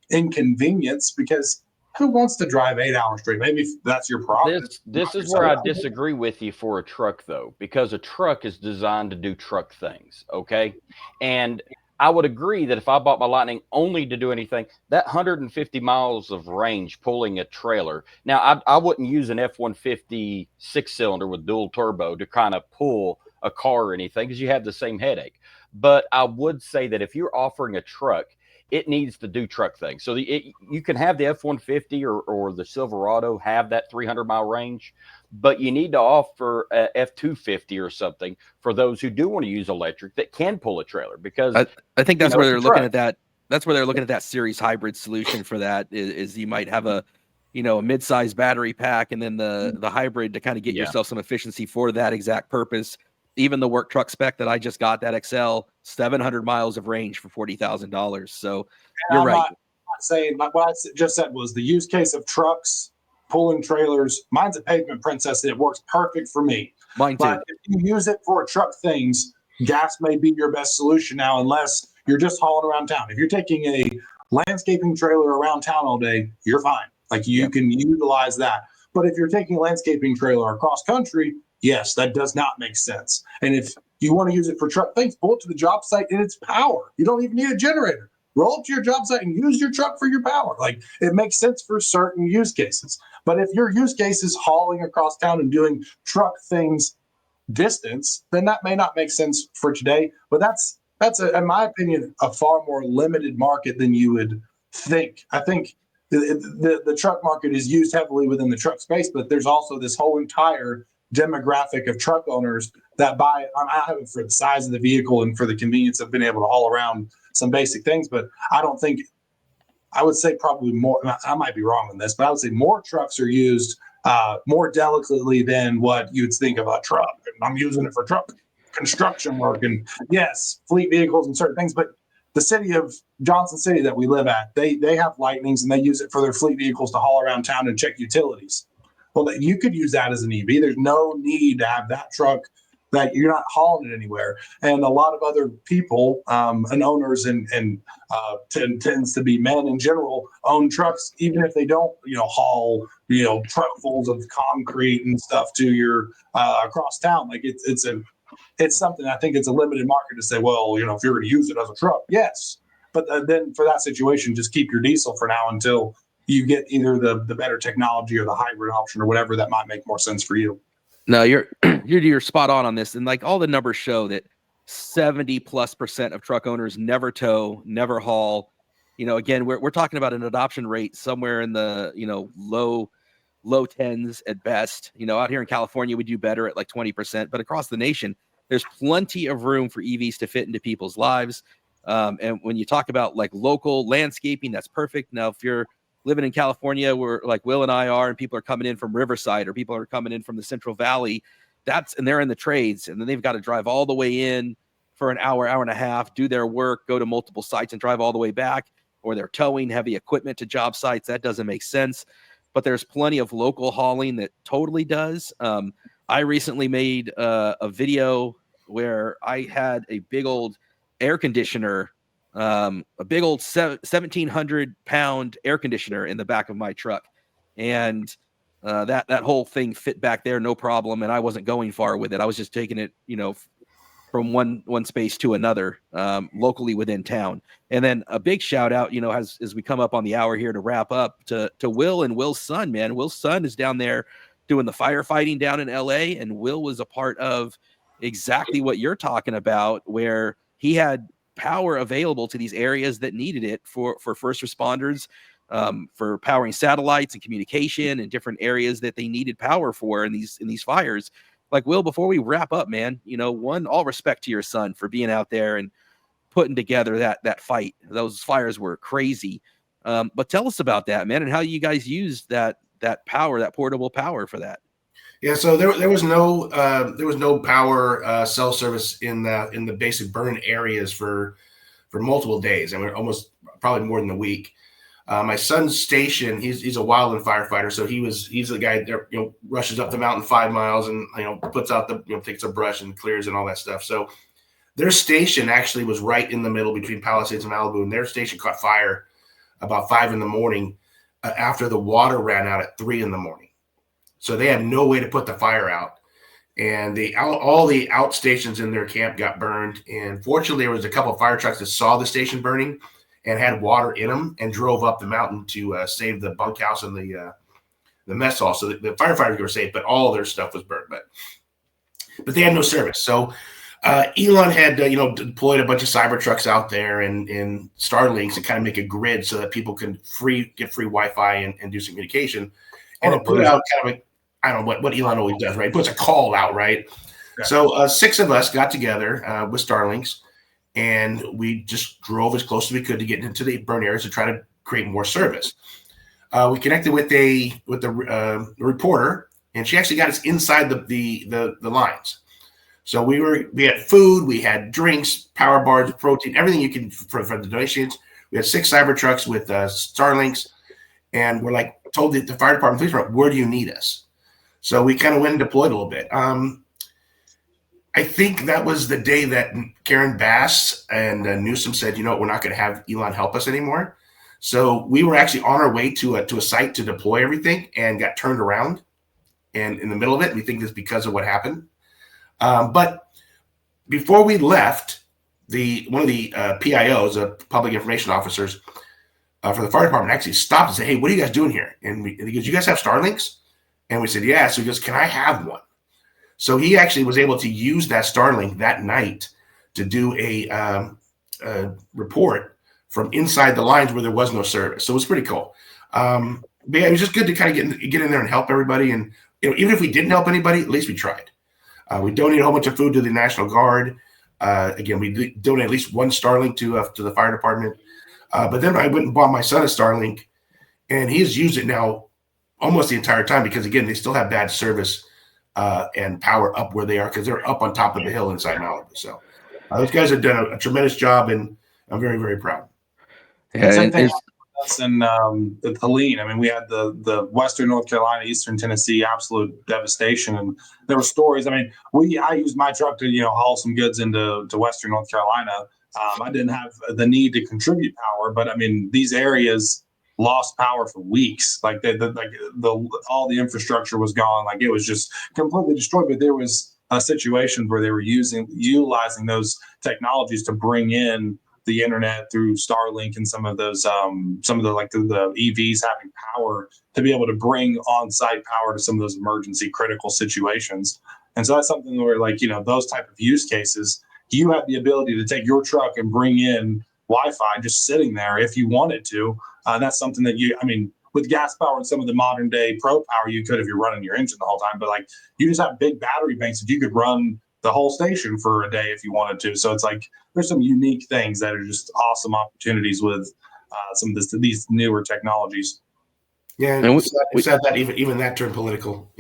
inconvenience, because who wants to drive 8 hours straight? Maybe that's your problem. This is where I disagree with you for a truck, though, because a truck is designed to do truck things, okay? And I would agree that if I bought my Lightning only to do anything, that 150 miles of range pulling a trailer. Now, I wouldn't use an F-150 6-cylinder with dual turbo to kind of pull a car or anything because you have the same headache. But I would say that if you're offering a truck, it needs to do truck things. So you can have the F-150 or the Silverado have that 300-mile range, but you need to offer a F-250 or something for those who do want to use electric that can pull a trailer. Because I think that's where they're looking at that. That's where they're looking at that series hybrid solution for that. Is you might have a mid-size battery pack and then the hybrid to kind of get yourself some efficiency for that exact purpose. Even the work truck spec that I just got, that XL, 700 miles of range for $40,000. So you're right. I'm not saying what I just said was the use case of trucks pulling trailers. Mine's a pavement princess, and it works perfect for me. Mine too. But if you use it for truck things, gas may be your best solution now, unless you're just hauling around town. If you're taking a landscaping trailer around town all day, you're fine. Like you can utilize that. But if you're taking a landscaping trailer across country, yes, that does not make sense. And if you want to use it for truck things, pull it to the job site in its power. You don't even need a generator. Roll up to your job site and use your truck for your power. Like it makes sense for certain use cases. But if your use case is hauling across town and doing truck things distance, then that may not make sense for today. But that's in my opinion, a far more limited market than you would think. I think the truck market is used heavily within the truck space, but there's also this whole entire demographic of truck owners that buy it. I have it for the size of the vehicle and for the convenience of being able to haul around some basic things. But I would say probably more, I might be wrong on this, but I would say more trucks are used more delicately than what you'd think of a truck. I'm using it for truck construction work and yes, fleet vehicles and certain things. But the city of Johnson City that we live at, they have Lightnings and they use it for their fleet vehicles to haul around town and check utilities. Well, you could use that as an EV. There's no need to have that truck that you're not hauling it anywhere. And a lot of other people and owners and tends to be men in general own trucks, even if they don't, haul, truckfuls of concrete and stuff to your across town. Like it's something. I think it's a limited market to say, well, if you're going to use it as a truck, yes. But then for that situation, just keep your diesel for now until you get either the better technology or the hybrid option or whatever that might make more sense for you. No, you're spot on this. And like all the numbers show that 70+% of truck owners never tow, never haul. Again, we're talking about an adoption rate somewhere in the, low tens at best. Out here in California, we do better at like 20%, but across the nation, there's plenty of room for EVs to fit into people's lives. And when you talk about like local landscaping, that's perfect. Now, if you're living in California where like Will and I are, and people are coming in from Riverside or people are coming in from the Central Valley, and they're in the trades, and then they've got to drive all the way in for an hour and a half, do their work, go to multiple sites and drive all the way back, or they're towing heavy equipment to job sites. That doesn't make sense. But there's plenty of local hauling that totally does. I recently made a video where I had a big old air conditioner, a big old 1,700-pound air conditioner in the back of my truck. And that whole thing fit back there, no problem. And I wasn't going far with it. I was just taking it, from one space to another, locally within town. And then a big shout out, as we come up on the hour here to wrap up, to Will and Will's son, man. Will's son is down there doing the firefighting down in LA. And Will was a part of exactly what you're talking about, where he had power available to these areas that needed it for first responders, for powering satellites and communication and different areas that they needed power for in these fires. Like, Will, before we wrap up, man, all respect to your son for being out there and putting together that fight. Those fires were crazy. But tell us about that, man, and how you guys used that power, that portable power for that. Yeah, so there was no power cell service in the basic burn areas for multiple days. I mean, almost probably more than a week. My son's station, he's a wildland firefighter, so he's the guy that rushes up the mountain 5 miles and puts out takes a brush and clears and all that stuff. So their station actually was right in the middle between Palisades and Malibu, and their station caught fire about 5 a.m. after the water ran out at 3 a.m. So they had no way to put the fire out. And all the outstations in their camp got burned. And fortunately, there was a couple of fire trucks that saw the station burning and had water in them and drove up the mountain to save the bunkhouse and the mess hall. So the firefighters were safe, but all their stuff was burned. But they had no service. So Elon had deployed a bunch of Cybertrucks out there and Starlinks to kind of make a grid so that people can get free Wi-Fi and do some communication. And it put out kind of a, I don't know what Elon always does, right? He puts a call out, right? Yeah. So 6 of us got together with Starlinks, and we just drove as close as we could to get into the burn areas to try to create more service. We connected with the reporter, and she actually got us inside the lines. So we had food, we had drinks, power bars, protein, everything you can for the donations. We had 6 Cybertrucks with Starlinks, and we're like told the fire department, police department, where do you need us? So we kind of went and deployed a little bit. I think that was the day that Karen Bass and Newsom said, we're not going to have Elon help us anymore. So we were actually on our way to a site to deploy everything and got turned around. And in the middle of it, we think it's because of what happened. But before we left, one of the PIOs, public information officers for the fire department, actually stopped and said, "Hey, what are you guys doing here?" And he goes, "You guys have Starlinks?" And we said, "Yeah." So he goes, "Can I have one?" So he actually was able to use that Starlink that night to do a report from inside the lines where there was no service. So it was pretty cool. But yeah, it was just good to kind of get in there and help everybody. And even if we didn't help anybody, at least we tried. We donated a whole bunch of food to the National Guard. Again, we donated at least one Starlink to the fire department. But then I went and bought my son a Starlink, and he's used it now almost the entire time because, again, they still have bad service and power up where they are because they're up on top of the hill inside Malibu. So those guys have done a tremendous job, and I'm very, very proud. Yeah, same thing us in the Helene. I mean, we had the Western North Carolina, Eastern Tennessee, absolute devastation, and there were stories. I mean, I used my truck to haul some goods into Western North Carolina. I didn't have the need to contribute power, but I mean, these areas lost power for weeks. Like all the infrastructure was gone. Like it was just completely destroyed. But there was a situation where they were utilizing those technologies to bring in the internet through Starlink and some of the EVs having power to be able to bring on-site power to some of those emergency critical situations. And so that's something where those type of use cases, you have the ability to take your truck and bring in Wi-Fi just sitting there if you wanted to. That's something that with gas power and some of the modern day pro power, you could if you're running your engine the whole time. But you just have big battery banks that you could run the whole station for a day if you wanted to. So it's there's some unique things that are just awesome opportunities with some of these newer technologies. Yeah, and we said that even that turned political.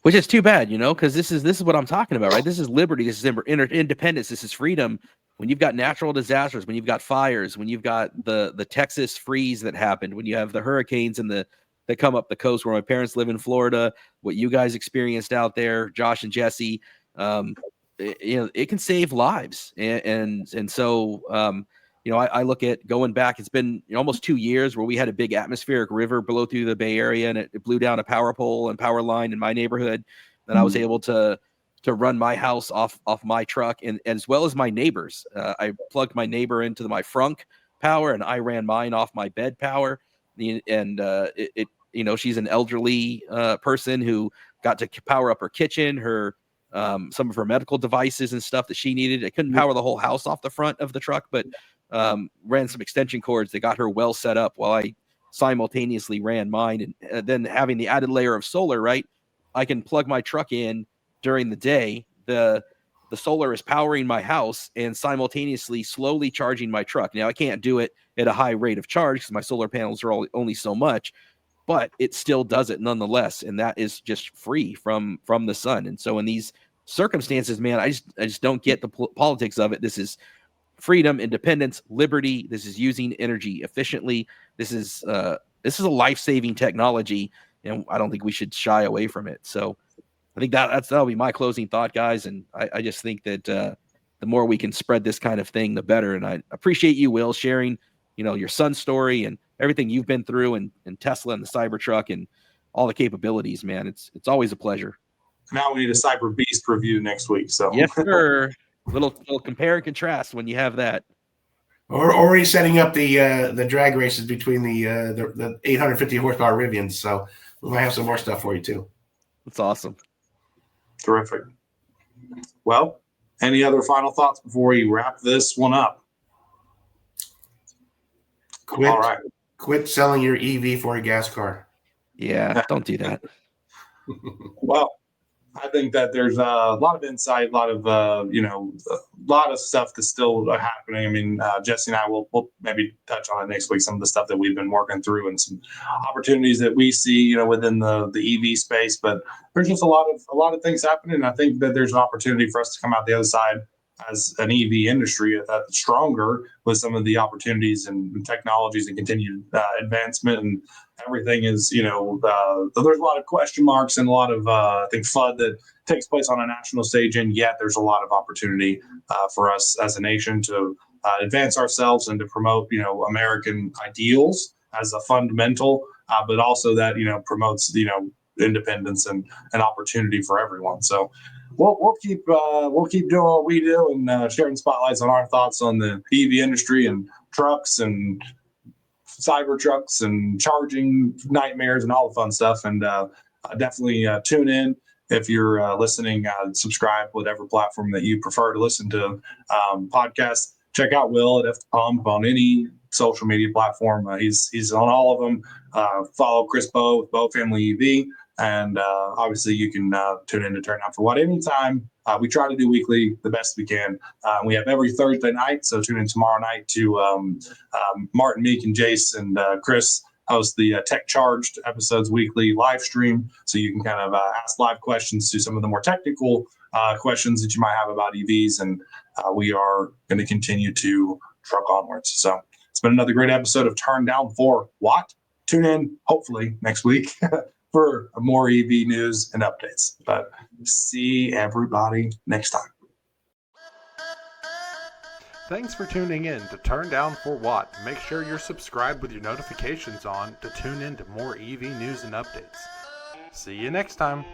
Which is too bad, because this is what I'm talking about, right? This is liberty, this is independence, this is freedom. When you've got natural disasters, when you've got fires, when you've got the Texas freeze that happened, when you have the hurricanes and that come up the coast where my parents live in Florida, what you guys experienced out there, Josh and Jesse, it can save lives. And so, I look at going back, it's been almost 2 years where we had a big atmospheric river blow through the Bay Area, and it blew down a power pole and power line in my neighborhood. And I was able to run my house off my truck, and as well as my neighbors. I plugged my neighbor into my frunk power, and I ran mine off my bed power. And she's an elderly person who got to power up her kitchen, some of her medical devices and stuff that she needed. I couldn't power the whole house off the front of the truck, but ran some extension cords that got her well set up while I simultaneously ran mine. And then having the added layer of solar, right? I can plug my truck in during the day. The solar is powering my house and simultaneously slowly charging my truck. Now I can't do it at a high rate of charge because my solar panels are only so much, but it still does it nonetheless. And that is just free from the sun. And so in these circumstances, man, I just don't get the politics of it. This is freedom, independence, liberty. This is using energy efficiently. This is a life-saving technology, and I don't think we should shy away from it. So I think that'll be my closing thought, guys. And I just think that the more we can spread this kind of thing, the better. And I appreciate you, Will, sharing, your son's story and everything you've been through, and Tesla and the Cybertruck and all the capabilities, man. It's always a pleasure. Now we need a Cyber Beast review next week. So yes, sir. little compare and contrast when you have that. Or already setting up the drag races between the 850 horsepower Rivians. So we might have some more stuff for you too. That's awesome. Terrific. Well, any other final thoughts before we wrap this one up? All right. Quit selling your EV for a gas car. Yeah, don't do that. Well, I think that there's a lot of insight, a lot of stuff that's still happening. I mean, Jesse and I will maybe touch on it next week. Some of the stuff that we've been working through and some opportunities that we see, within the EV space. But there's just a lot of things happening. And I think that there's an opportunity for us to come out the other side as an EV industry stronger with some of the opportunities and technologies and continued advancement, and everything is, there's a lot of question marks and a lot of, I think, FUD that takes place on a national stage, and yet there's a lot of opportunity for us as a nation to advance ourselves and to promote, American ideals as a fundamental, but also that, promotes, independence and opportunity for everyone. So we'll keep doing what we do and sharing spotlights on our thoughts on the EV industry and trucks and Cybertrucks and charging nightmares and all the fun stuff. And definitely tune in if you're listening. Subscribe whatever platform that you prefer to listen to podcasts. Check out Will at F the Pump on any social media platform. He's on all of them. Follow Chris Bowe with Bowe Family EV. And obviously, you can tune in to Turn Down for What anytime. We try to do weekly the best we can. We have every Thursday night, so tune in tomorrow night to Martin, Meek, and Jace and Chris host the Tech Charged episodes weekly live stream, so you can kind of ask live questions to some of the more technical questions that you might have about EVs. And we are going to continue to truck onwards. So it's been another great episode of Turn Down for What. Tune in, hopefully, next week. For more EV news and updates. But see everybody next time. Thanks for tuning in to Turn Down for What. Make sure you're subscribed with your notifications on to tune in to more EV news and updates. See you next time.